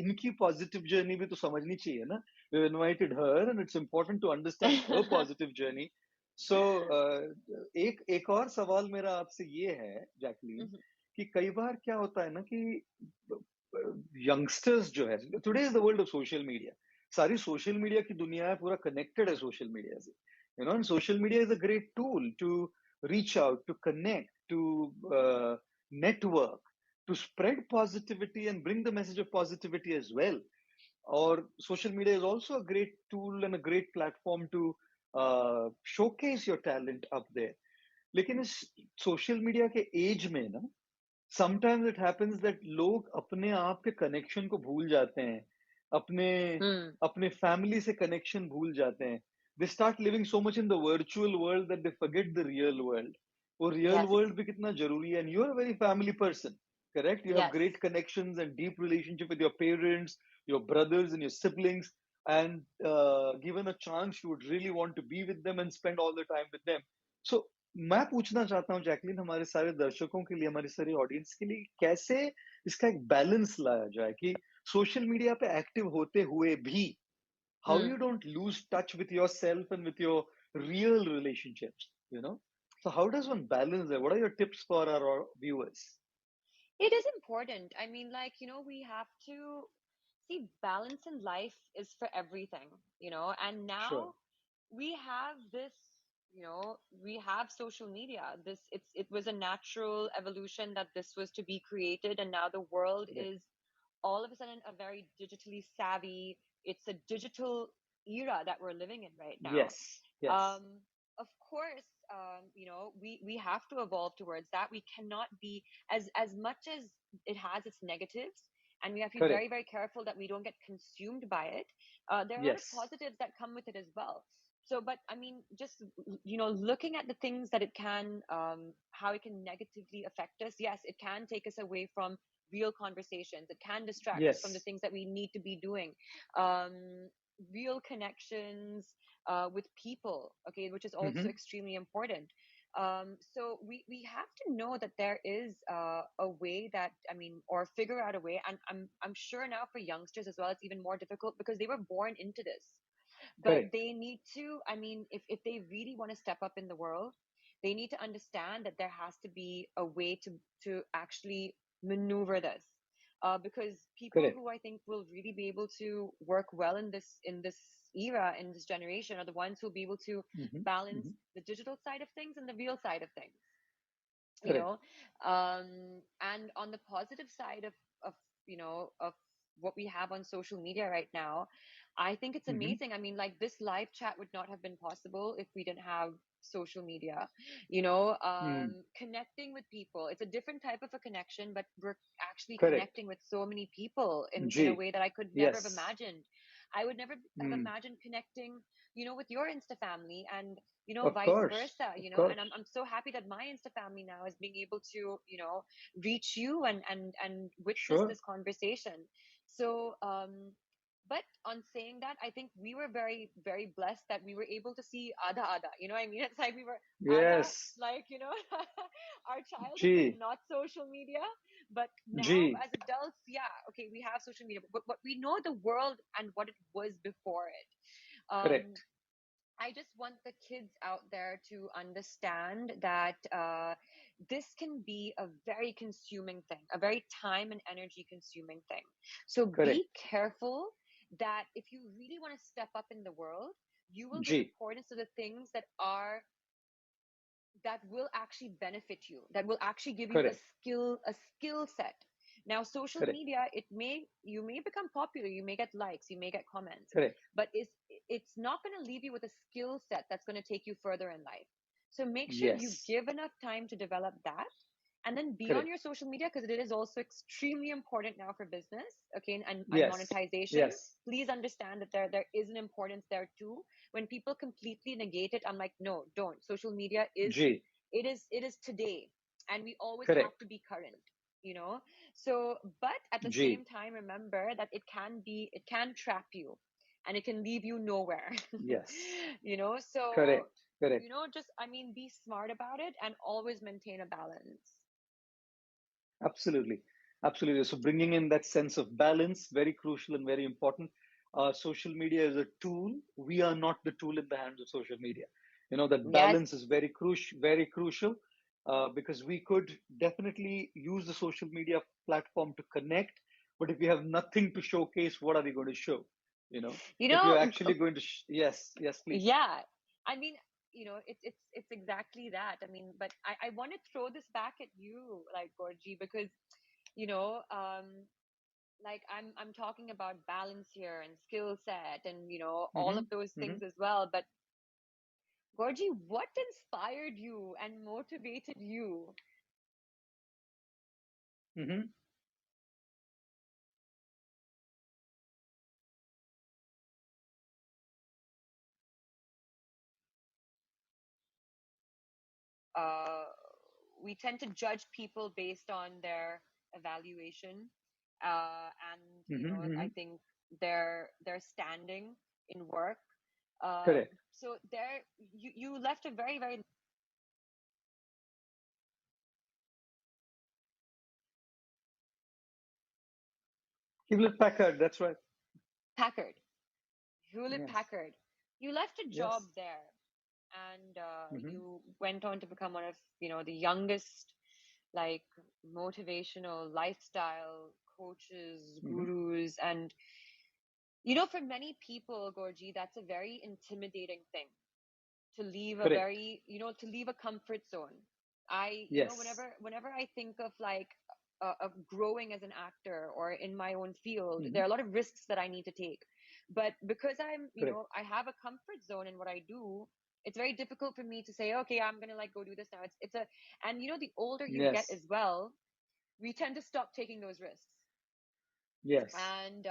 Speaker 3: इनकी पॉजिटिव जर्नी भी तो समझनी चाहिए ना. We invited her and it's important to understand her positive journey. So एक एक और सवाल मेरा आपसे ये है, जैकलीन,
Speaker 2: Mm-hmm.
Speaker 3: कि कई बार क्या होता है ना कि यंगस्टर्स जो है, today is the world of social media, सारी सोशल मीडिया की दुनिया है, पूरा कनेक्टेड है सोशल मीडिया से. And social media is a great tool to reach out, to connect, to network, to spread positivity and bring the message of positivity as well. Or social media is also a great tool and a great platform to showcase your talent up there. लेकिन इस social media के as में ना, sometimes it happens that लोग अपने आप के connection को भूल जाते हैं, अपने
Speaker 2: Mm.
Speaker 3: अपने फैमिली से कनेक्शन भूल जाते हैं. They start living so much in the virtual world that they forget the real world. वो रियल
Speaker 2: Yes.
Speaker 3: वर्ल्ड भी कितना जरूरी है. And you are a very family person, correct? You have
Speaker 2: Yes.
Speaker 3: great connections and deep relationship with your parents, your brothers and your siblings, and given a chance you would really want to be with them and spend all the time with them. So मैं पूछना चाहता हूँ, Jacqueline, हमारे सारे दर्शकों के लिए, हमारी सारी ऑडियंस के लिए, कैसे इसका एक बैलेंस लाया जाए कि सोशल मीडिया पे एक्टिव होते हुए भी how you don't lose touch with yourself and with your real relationships. So how does one balance that? What are your tips for our viewers?
Speaker 2: It is important. I mean, like, we have to see balance in life is for everything, and
Speaker 3: Sure.
Speaker 2: now we have this, we have social media. It was a natural evolution that this was to be created, and now the world
Speaker 3: Correct.
Speaker 2: is all of a sudden a very digitally savvy, it's a digital era that we're living in right now.
Speaker 3: Yes. Yes.
Speaker 2: um of course, we have to evolve towards that. We cannot be, as much as it has its negatives, and we have to be
Speaker 3: Correct.
Speaker 2: very, very careful that we don't get consumed by it. There are a lot of
Speaker 3: Yes.
Speaker 2: positives that come with it as well. So, but I mean, just looking at the things that it can, how it can negatively affect us. Yes, it can take us away from real conversations. It can distract us from the
Speaker 3: Yes.
Speaker 2: things that we need to be doing. um, Real connections with people, okay, which is also
Speaker 3: Mm-hmm.
Speaker 2: extremely important. So we have to know that there is a way that, I mean, or figure out a way. And I'm sure now for youngsters as well, it's even more difficult because they were born into this. But
Speaker 3: Correct.
Speaker 2: they need to, I mean, if they really want to step up in the world, they need to understand that there has to be a way to actually maneuver this. Because people
Speaker 3: Correct.
Speaker 2: who I think will really be able to work well in this era, in this generation, are the ones who'll be able to
Speaker 3: Mm-hmm.
Speaker 2: balance
Speaker 3: Mm-hmm.
Speaker 2: the digital side of things and the real side of things, you
Speaker 3: Correct.
Speaker 2: know um and on the positive side of what we have on social media right now, I think it's
Speaker 3: Mm-hmm.
Speaker 2: amazing. I mean, like, this live chat would not have been possible if we didn't have social media.
Speaker 3: Mm.
Speaker 2: Connecting with people, it's a different type of a connection, but we're actually
Speaker 3: Correct.
Speaker 2: connecting with so many people in a
Speaker 3: G.
Speaker 2: way that I could never have
Speaker 3: Yes.
Speaker 2: imagined. I would never have
Speaker 3: Mm.
Speaker 2: imagined connecting, with your Insta family, and
Speaker 3: Of
Speaker 2: vice
Speaker 3: course.
Speaker 2: versa.
Speaker 3: Of
Speaker 2: And
Speaker 3: course.
Speaker 2: I'm so happy that my Insta family now is being able to, reach you and witness
Speaker 3: Sure.
Speaker 2: this conversation. So, but on saying that, I think we were very, very blessed that we were able to see Ada. You know what I mean? It's like we were Ada,
Speaker 3: Yes.
Speaker 2: like, our childhood was
Speaker 3: G.
Speaker 2: not social media, but now
Speaker 3: G.
Speaker 2: as adults, yeah, okay, we have social media, but we know the world and what it was before it. Um,
Speaker 3: Correct.
Speaker 2: I just want the kids out there to understand that this can be a very consuming thing, a very time and energy consuming thing. So
Speaker 3: Correct.
Speaker 2: be careful that if you really want to step up in the world, you will give
Speaker 3: G.
Speaker 2: importance to the things that will actually benefit you, that will actually give you a
Speaker 3: Correct.
Speaker 2: skill set. Now, social
Speaker 3: Correct.
Speaker 2: media, you may become popular, you may get likes, you may get comments,
Speaker 3: Correct.
Speaker 2: but it's not going to leave you with a skill set that's going to take you further in life. So make sure you
Speaker 3: Yes.
Speaker 2: give enough time to develop that, and then be on
Speaker 3: Correct.
Speaker 2: your social media, because it is also extremely important now for business, okay, and
Speaker 3: Yes.
Speaker 2: monetization.
Speaker 3: Yes.
Speaker 2: Please understand that there is an importance there too. When people completely negate it, I'm like, no, don't. Social media is,
Speaker 3: G.
Speaker 2: it is today, and we always have
Speaker 3: Correct.
Speaker 2: to be current, you know so, but at the
Speaker 3: G.
Speaker 2: same time, remember that it can trap you, and it can leave you nowhere.
Speaker 3: Yes.
Speaker 2: So,
Speaker 3: Correct. Correct.
Speaker 2: just, I mean, be smart about it and always maintain a balance.
Speaker 3: Absolutely. Absolutely. So bringing in that sense of balance, very crucial and very important. Social media is a tool. We are not the tool in the hands of social media. That
Speaker 2: Yes.
Speaker 3: balance is very crucial, because we could definitely use the social media platform to connect. But if we have nothing to showcase, what are we going to show?
Speaker 2: you
Speaker 3: If
Speaker 2: know
Speaker 3: you're
Speaker 2: g-
Speaker 3: actually going to, yes, yes, please.
Speaker 2: yeah, I mean, it's exactly that. I mean, but I want to throw this back at you, like, Gorgi, because you know like, I'm talking about balance here and skill set and all
Speaker 3: Mm-hmm.
Speaker 2: of those
Speaker 3: Mm-hmm.
Speaker 2: things as well. But Gorgi, what inspired you and motivated you?
Speaker 3: Mm-hmm.
Speaker 2: uh we tend to judge people based on their evaluation, and
Speaker 3: Mm-hmm.
Speaker 2: I think their standing in work.
Speaker 3: Correct.
Speaker 2: So there, you left a very, very
Speaker 3: Hewlett Packard, that's right.
Speaker 2: Packard. Hewlett
Speaker 3: Yes.
Speaker 2: Packard. You left a job
Speaker 3: Yes.
Speaker 2: there, and
Speaker 3: Mm-hmm.
Speaker 2: you went on to become one of, the youngest, like, motivational lifestyle coaches,
Speaker 3: Mm-hmm.
Speaker 2: gurus. And for many people, Gorji, that's a very intimidating thing, to leave a
Speaker 3: Correct.
Speaker 2: very, to leave a comfort zone. I
Speaker 3: Yes.
Speaker 2: whenever I think of, like, of growing as an actor or in my own field,
Speaker 3: Mm-hmm.
Speaker 2: there are a lot of risks that I need to take. But because
Speaker 3: Correct.
Speaker 2: I have a comfort zone in what I do, it's very difficult for me to say, okay, I'm gonna, like, go do this now. It's a And the older you get
Speaker 3: Yes.
Speaker 2: as well, we tend to stop taking those risks.
Speaker 3: Yes.
Speaker 2: And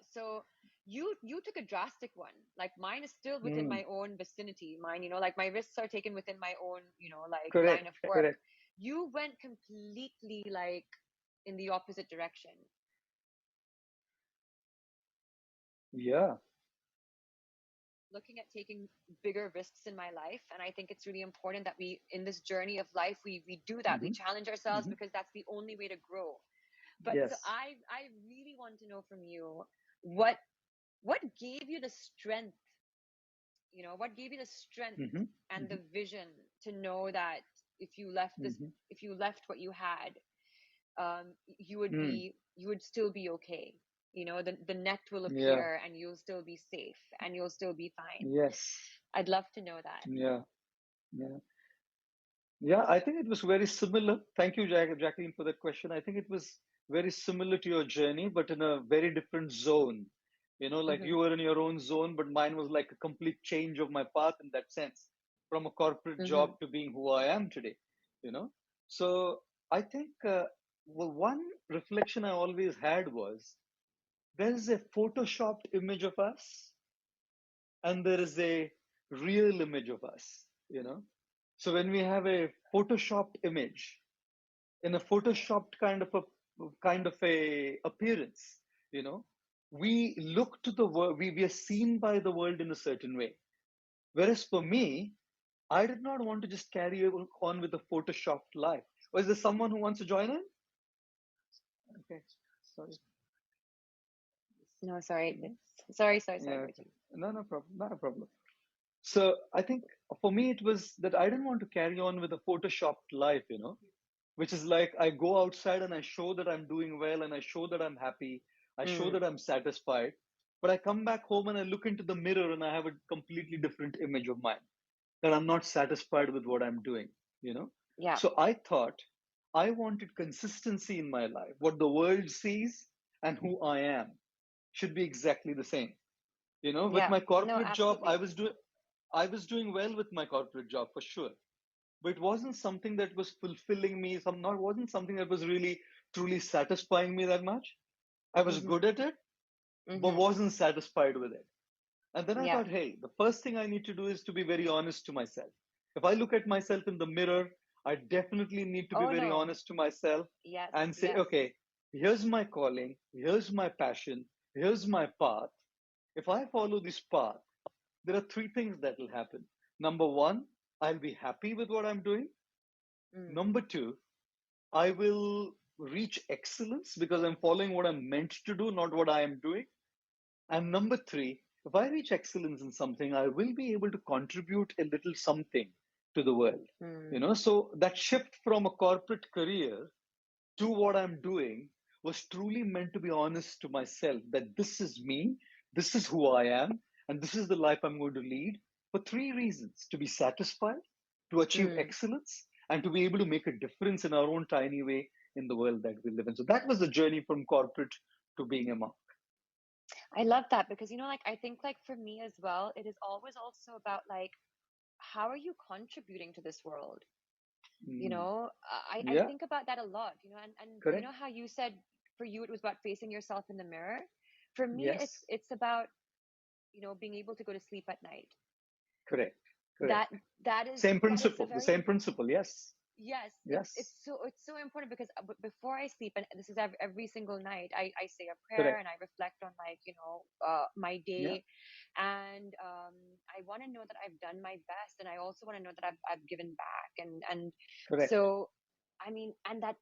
Speaker 2: so you took a drastic one. Like, mine is still within
Speaker 3: Mm.
Speaker 2: my own vicinity. Mine, like, my risks are taken within my own, like, line
Speaker 3: Correct.
Speaker 2: of work.
Speaker 3: Correct.
Speaker 2: You went completely, like, in the opposite direction.
Speaker 3: Yeah.
Speaker 2: Looking at taking bigger risks in my life, and I think it's really important that we, in this journey of life, we do that. We
Speaker 3: Mm-hmm.
Speaker 2: challenge ourselves,
Speaker 3: Mm-hmm.
Speaker 2: because that's the only way to grow. But so
Speaker 3: Yes.
Speaker 2: I really want to know from you, what what gave you the strength, what gave you the strength
Speaker 3: Mm-hmm.
Speaker 2: and
Speaker 3: Mm-hmm.
Speaker 2: the vision to know that if you left this
Speaker 3: Mm-hmm.
Speaker 2: if you left what you had,
Speaker 3: Mm.
Speaker 2: you would still be okay. The net will
Speaker 3: Yeah.
Speaker 2: appear, and you'll still be safe, and you'll still be fine.
Speaker 3: Yes.
Speaker 2: I'd love to know that.
Speaker 3: Yeah. Yeah. Yeah, I think it was very similar. Thank you, Jacqueline, for that question. I think it was very similar to your journey, but in a very different zone. Like
Speaker 2: Mhm.
Speaker 3: you were in your own zone, but mine was like a complete change of my path in that sense, from a corporate job
Speaker 2: Mhm.
Speaker 3: to being who I am today. You know, so I think well, one reflection I always had was there is a photoshopped image of us, and there is a real image of us. So when we have a photoshopped image in a photoshopped kind of a appearance, you know, we look to the world, we are seen by the world in a certain way. Whereas for me, I did not want to just carry on with a photoshopped life. Or is there someone who wants to join in? Okay, sorry.
Speaker 2: No, sorry. Sorry,
Speaker 3: Yeah, okay.
Speaker 2: Gurji.
Speaker 3: No, no problem, not a problem. So I think for me, it was that I didn't want to carry on with a photoshopped life, which is like I go outside and I show that I'm doing well and I show that I'm happy. I show
Speaker 2: Mm.
Speaker 3: that I'm satisfied. But I come back home and I look into the mirror and I have a completely different image of mine, that I'm not satisfied with what I'm doing.
Speaker 2: Yeah.
Speaker 3: So I thought I wanted consistency in my life. What the world sees and who I am should be exactly the same. With
Speaker 2: Yeah.
Speaker 3: my
Speaker 2: No,
Speaker 3: corporate job, I
Speaker 2: absolutely.
Speaker 3: was doing I was doing well with my corporate job for sure, but it wasn't something that was fulfilling me. Not wasn't something that was really truly satisfying me that much. I was
Speaker 2: Mhm.
Speaker 3: good at it, but
Speaker 2: Mhm.
Speaker 3: wasn't satisfied with it. And then I
Speaker 2: Yeah.
Speaker 3: thought, hey, the first thing I need to do is to be very honest to myself. If I look at myself in the mirror, I definitely need to be
Speaker 2: Oh
Speaker 3: very
Speaker 2: no.
Speaker 3: honest to myself
Speaker 2: Yes.
Speaker 3: and say,
Speaker 2: Yes.
Speaker 3: okay, here's my calling, here's my passion, here's my path. If I follow this path, there are three things that will happen. Number one, I'll be happy with what I'm doing.
Speaker 2: Mm.
Speaker 3: Number two, I will reach excellence because I'm following what I'm meant to do, not what I am doing. And number three, if I reach excellence in something, I will be able to contribute a little something to the world.
Speaker 2: Mm.
Speaker 3: So that shift from a corporate career to what I'm doing was truly meant to be honest to myself that this is me, this is who I am, and this is the life I'm going to lead for three reasons: to be satisfied, to achieve
Speaker 2: Mm.
Speaker 3: excellence, and to be able to make a difference in our own tiny way in the world that we live in. So that was the journey from corporate to being a monk.
Speaker 2: I love that, because like, I think, like, for me as well, it is always also about, like, how are you contributing to this world?
Speaker 3: Mm.
Speaker 2: I
Speaker 3: Yeah,
Speaker 2: think about that a lot, and
Speaker 3: correct.
Speaker 2: how you said, for you it was about facing yourself in the mirror. For me,
Speaker 3: Yes,
Speaker 2: it's about, being able to go to sleep at night.
Speaker 3: correct, correct.
Speaker 2: That that is
Speaker 3: Same
Speaker 2: that is a
Speaker 3: principle, the
Speaker 2: very
Speaker 3: same principle. Yes,
Speaker 2: Yes,
Speaker 3: yes,
Speaker 2: it's so important, because before I sleep, and this is every single night, I say a prayer,
Speaker 3: correct.
Speaker 2: and I reflect on, like, my
Speaker 3: Yeah,
Speaker 2: day. And I want to know that I've done my best, and I also want to know that I've given back. And
Speaker 3: correct.
Speaker 2: so, I mean, and that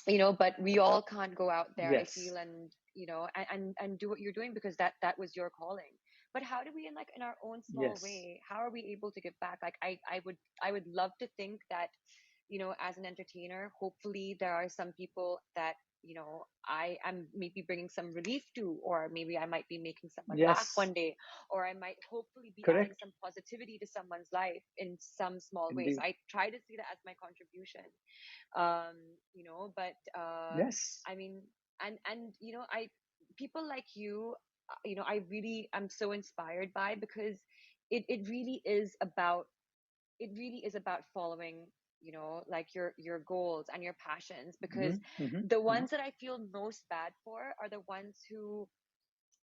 Speaker 2: but we all can't go out there, I feel,
Speaker 3: Yes.
Speaker 2: and and do what you're doing, because that was your calling. But how do we, in our own small
Speaker 3: Yes.
Speaker 2: way, how are we able to give back? Like, I would love to think that, as an entertainer, hopefully there are some people that, I am maybe bringing some relief to, or maybe I might be making someone laugh
Speaker 3: Yes.
Speaker 2: one day, or I might hopefully be adding
Speaker 3: Correct.
Speaker 2: some positivity to someone's life in some small way. So
Speaker 3: Indeed.
Speaker 2: I try to see that as my contribution. um but
Speaker 3: Yes.
Speaker 2: I mean, and I people like you, I really am so inspired by, because it really is about, following, like your goals and your passions, because the ones that I feel most bad for are the ones who,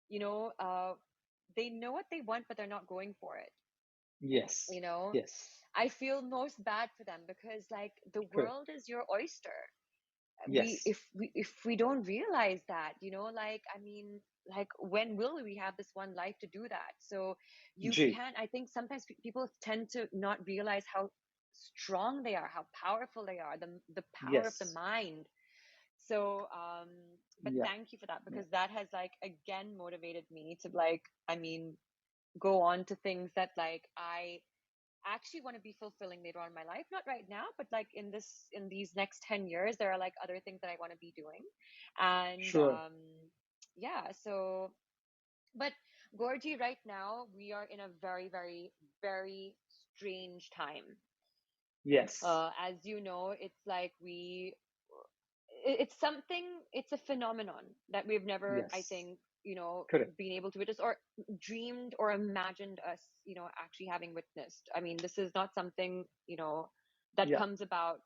Speaker 2: you know uh they know what they want, but they're not going for it.
Speaker 3: Yes.
Speaker 2: you know
Speaker 3: Yes.
Speaker 2: I feel most bad for them, because, like, the
Speaker 3: Correct.
Speaker 2: world is your oyster. we
Speaker 3: Yes.
Speaker 2: if we don't realize that, like, I mean, like, when will we have this one life to do that? So you
Speaker 3: G.
Speaker 2: can I think sometimes people tend to not realize how strong they are, how powerful they are, the power of the
Speaker 3: Yes.
Speaker 2: mind. So but
Speaker 3: Yeah.
Speaker 2: thank you for that,
Speaker 3: Yeah.
Speaker 2: because that has, like, again motivated me to, like, I mean, go on to things that, like, I actually want to be fulfilling later on in my life, not right now, but, like, in these next 10 years, there are, like, other things that I want to be doing. And
Speaker 3: Sure.
Speaker 2: yeah, so, but Gorgie, right now we are in a very, very, very strange time.
Speaker 3: Yes.
Speaker 2: As you know, it's like it's something, it's a phenomenon that we've never, I
Speaker 3: Yes.
Speaker 2: think,
Speaker 3: Correct.
Speaker 2: been able to witness, or dreamed, or imagined us, actually having witnessed. I mean, this is not something, that
Speaker 3: Yeah.
Speaker 2: comes about,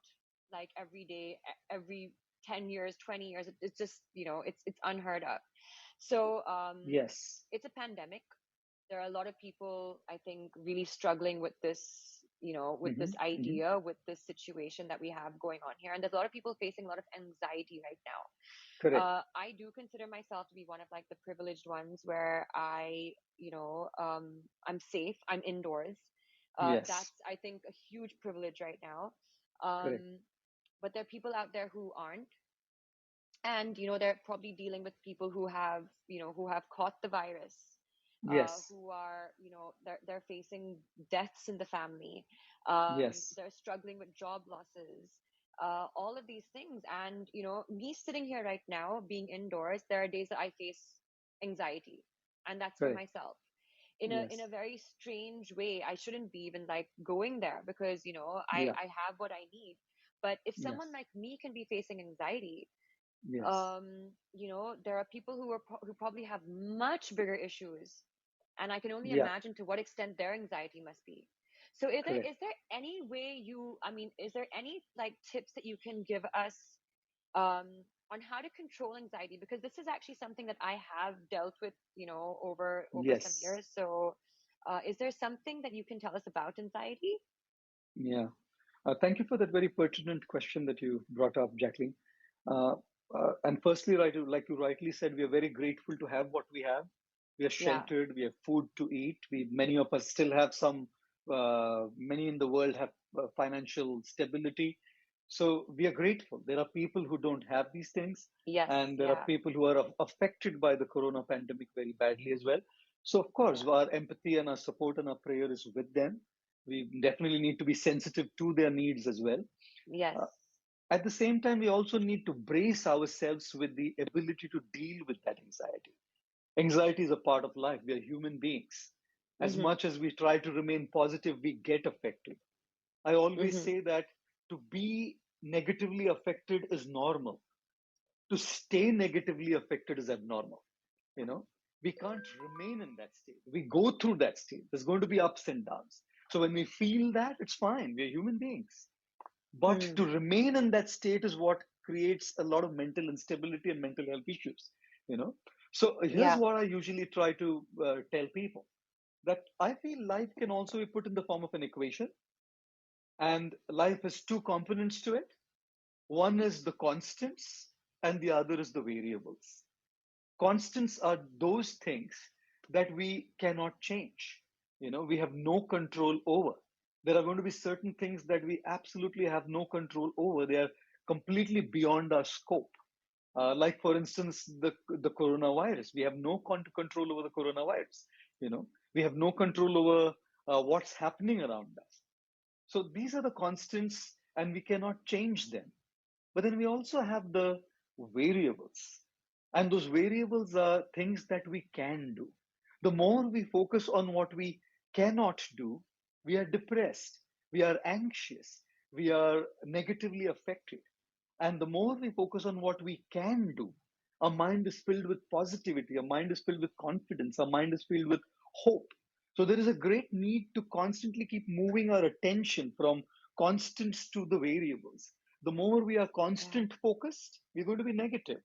Speaker 2: like, every day, every 10 years, 20 years. It's just, it's unheard of. So
Speaker 3: Yes.
Speaker 2: it's a pandemic. There are a lot of people, I think, really struggling with this, with this
Speaker 3: Hmm.
Speaker 2: idea, with this situation that we have going on here. And there's a lot of people facing a lot of anxiety right now.
Speaker 3: Correct.
Speaker 2: I do consider myself to be one of, like, the privileged ones, where I'm safe, I'm indoors.
Speaker 3: Yes.
Speaker 2: That's, I think, a huge privilege right now.
Speaker 3: Correct.
Speaker 2: But there are people out there who aren't, and they're probably dealing with people who have caught the virus,
Speaker 3: Yes.
Speaker 2: who are, they're facing deaths in the family.
Speaker 3: Yes.
Speaker 2: They're struggling with job losses, all of these things. And me sitting here right now, being indoors, there are days that I face anxiety, and that's for
Speaker 3: Correct.
Speaker 2: myself, in a
Speaker 3: Yes.
Speaker 2: very strange way. I shouldn't be even, like, going there, because I
Speaker 3: Yeah.
Speaker 2: I have what I need. But if
Speaker 3: Yes.
Speaker 2: someone like me can be facing anxiety,
Speaker 3: Yes.
Speaker 2: there are people who probably have much bigger issues, and I can only
Speaker 3: Yeah.
Speaker 2: imagine to what extent their anxiety must be. So
Speaker 3: Correct.
Speaker 2: is there any way I mean, is there any, like, tips that you can give us, um, on how to control anxiety? Because this is actually something that I have dealt with, over some
Speaker 3: Yes.
Speaker 2: years. So, is there something that you can tell us about anxiety?
Speaker 3: Yeah. Thank you for that very pertinent question that you brought up, Jacqueline. Uh, and firstly, right, like you rightly said, we are very grateful to have what we have. We are
Speaker 2: Yeah.
Speaker 3: sheltered. We have food to eat. Many of us still have some. Many in the world have financial stability. So we are grateful. There are people who don't have these things,
Speaker 2: Yes.
Speaker 3: and there are
Speaker 2: Yeah.
Speaker 3: people who are affected by the corona pandemic very badly as well. So of course,
Speaker 2: Yeah.
Speaker 3: our empathy and our support and our prayer is with them. We definitely need to be sensitive to their needs as well.
Speaker 2: Yes.
Speaker 3: Uh, at the same time, we also need to brace ourselves with the ability to deal with that anxiety. Anxiety is a part of life. We are human beings. As
Speaker 2: Mm-hmm.
Speaker 3: much as we try to remain positive, we get affected. I always
Speaker 2: Mm-hmm.
Speaker 3: say that to be negatively affected is normal. To stay negatively affected is abnormal. You know, we can't remain in that state. We go through that state. There's going to be ups and downs. So when we feel that, it's fine. We're human beings. But
Speaker 2: Mm.
Speaker 3: to remain in that state is what creates a lot of mental instability and mental health issues. You know, so here's
Speaker 2: Yeah.
Speaker 3: what I usually try to tell people, that I feel life can also be put in the form of an equation, and life has two components to it. One is the constants, and the other is the variables. Constants are those things that we cannot change. We have no control over. There are going to be certain things that we absolutely have no control over. They are completely beyond our scope. Like for instance, the coronavirus. We have no control over the coronavirus. You know, we have no control over what's happening around us. So these are the constants, and we cannot change them. But then we also have the variables. And those variables are things that we can do. The more we focus on what we cannot do, we are depressed, we are anxious, we are negatively affected. And the more we focus on what we can do, our mind is filled with positivity, our mind is filled with confidence, our mind is filled with hope. So there is a great need to constantly keep moving our attention from constants to the variables. The more we are
Speaker 2: Yeah.
Speaker 3: constant focused, we're going to be negative.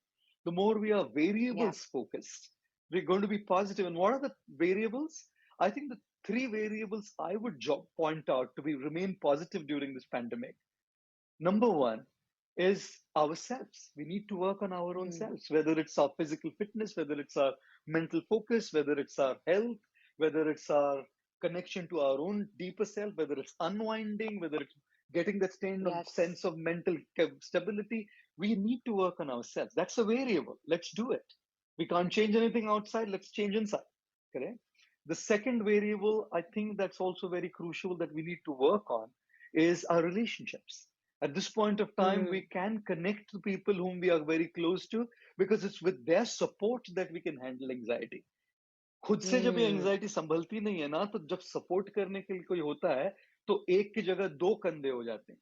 Speaker 3: The more we are
Speaker 2: Yeah.
Speaker 3: variables focused, we're going to be positive. And what are the variables? I think the three variables I would point out to be remain positive during this pandemic. Number one is ourselves. We need to work on our own
Speaker 2: Mm.
Speaker 3: selves, whether it's our physical fitness, whether it's our mental focus, whether it's our health, whether it's our connection to our own deeper self, whether it's unwinding, whether it's getting that
Speaker 2: Yes.
Speaker 3: sense of mental stability. We need to work on ourselves. That's a variable. Let's do it. We can't change anything outside. Let's change inside. Correct? The second variable, I think that's also very crucial that we need to work on is our relationships. At this point of time, we
Speaker 2: Mm.
Speaker 3: can connect to people whom we are very close to because it's with their support that we can handle anxiety. खुद से जब ये
Speaker 2: Mm.
Speaker 3: Anxiety संभलती नहीं है ना, तो जब support करने के लिए कोई होता है तो एक की जगह दो कंधे हो जाते हैं.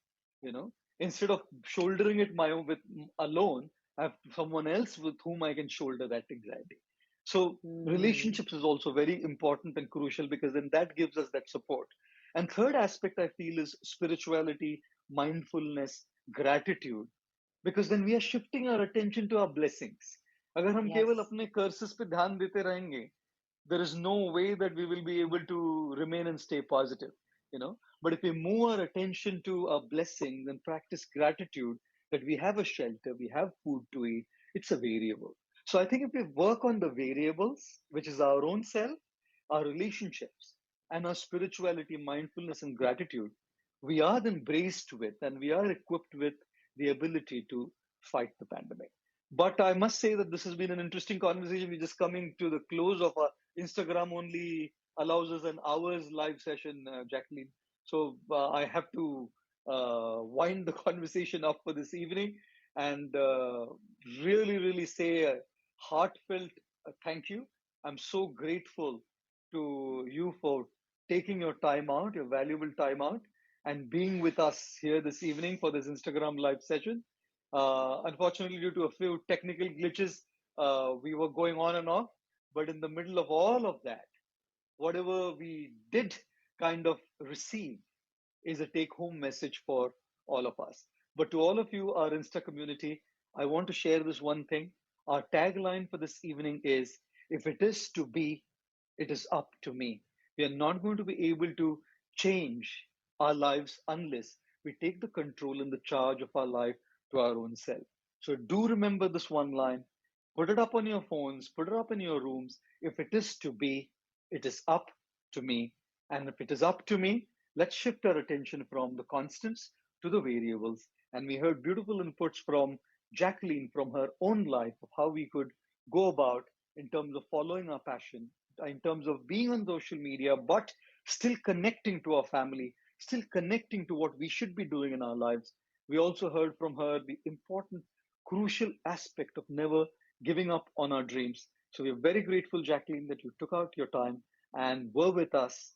Speaker 3: You know, instead of shouldering it my own with alone, I have someone else with whom I can shoulder that anxiety. So
Speaker 2: Mm.
Speaker 3: relationships is also very important and crucial because then that gives us that support. And third aspect I feel is spirituality, mindfulness, gratitude, because then we are shifting our attention to our blessings. अगर हम केवल
Speaker 2: Yes.
Speaker 3: अपने curses पे ध्यान देते रहेंगे, there is no way that we will be able to remain and stay positive, you know. But if we move our attention to our blessings and practice gratitude that we have a shelter, we have food to eat, it's a variable. So I think if we work on the variables, which is our own self, our relationships, and our spirituality, mindfulness, and gratitude, we are then braced with and we are equipped with the ability to fight the pandemic. But I must say that this has been an interesting conversation. We're just coming to the close of our Instagram only allows us an hour's live session, Jacqueline. So I have to wind the conversation up for this evening and really, really say a heartfelt thank you. I'm so grateful to you for taking your time out, your valuable time out, and being with us here this evening for this Instagram live session. Unfortunately, due to a few technical glitches, we were going on and off. But in the middle of all of that, whatever we did kind of receive is a take home message for all of us. But to all of you, our Insta community, I want to share this one thing. Our tagline for this evening is if it is to be, it is up to me. We are not going to be able to change our lives unless we take the control and the charge of our life to our own self. So do remember this one line. Put it up on your phones, put it up in your rooms. If it is to be, it is up to me. And if it is up to me, let's shift our attention from the constants to the variables. And we heard beautiful inputs from Jacqueline from her own life of how we could go about in terms of following our passion, in terms of being on social media, but still connecting to our family, still connecting to what we should be doing in our lives. We also heard from her the important, crucial aspect of never giving up on our dreams. So we're very grateful, Jacqueline, that you took out your time and were with us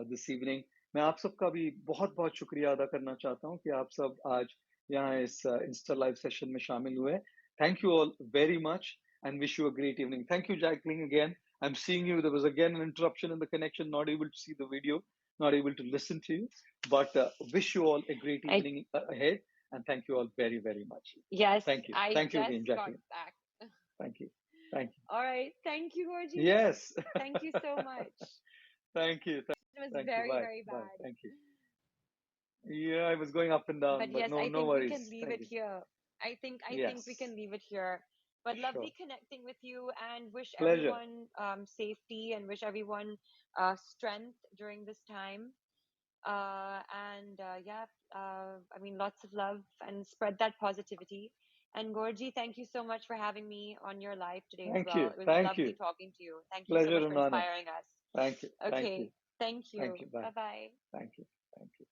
Speaker 3: this evening. मैं आप सबका भी बहुत बहुत शुक्रिया अदा करना चाहता हूँ कि आप सब आज यहाँ इस इंस्टा लाइव सेशन में शामिल हुए. Thank you all very much and wish you a great evening. Thank you, Jacqueline, again. I'm seeing you. There was again an interruption in the connection, not able to see the video, not able to listen to you. But wish you all a great
Speaker 2: I
Speaker 3: evening ahead. And thank you all very, very much.
Speaker 2: Yes,
Speaker 3: Thank you.
Speaker 2: I
Speaker 3: Thank you
Speaker 2: just
Speaker 3: again,
Speaker 2: got
Speaker 3: Jacqueline.
Speaker 2: back.
Speaker 3: Thank you. Thank
Speaker 2: All right. Thank you,
Speaker 3: you.
Speaker 2: Gorgeous.
Speaker 3: Yes.
Speaker 2: Thank you so much.
Speaker 3: Thank you.
Speaker 2: It was
Speaker 3: Thank you.
Speaker 2: very,
Speaker 3: Bye.
Speaker 2: very
Speaker 3: Bye.
Speaker 2: bad.
Speaker 3: Thank you. Yeah, I was going up and down,
Speaker 2: But
Speaker 3: but
Speaker 2: yes,
Speaker 3: no,
Speaker 2: I
Speaker 3: no
Speaker 2: think we can
Speaker 3: worries.
Speaker 2: leave
Speaker 3: Thank
Speaker 2: it
Speaker 3: you.
Speaker 2: here. I think we
Speaker 3: Yes.
Speaker 2: can leave it here. But
Speaker 3: Sure.
Speaker 2: lovely connecting with you and wish
Speaker 3: Pleasure.
Speaker 2: everyone safety and wish everyone strength during this time. And yeah, I mean, lots of love and spread that positivity. And Gorji, thank you so much for having me on your live today as
Speaker 3: Thank
Speaker 2: well.
Speaker 3: you.
Speaker 2: It was
Speaker 3: Thank you.
Speaker 2: lovely talking to you. Thank you so
Speaker 3: Pleasure
Speaker 2: much for
Speaker 3: and honor.
Speaker 2: inspiring us.
Speaker 3: Thank you. Thank you.
Speaker 2: Okay, thank
Speaker 3: Thank
Speaker 2: you.
Speaker 3: you. Bye.
Speaker 2: Bye bye.
Speaker 3: Thank you. Thank you.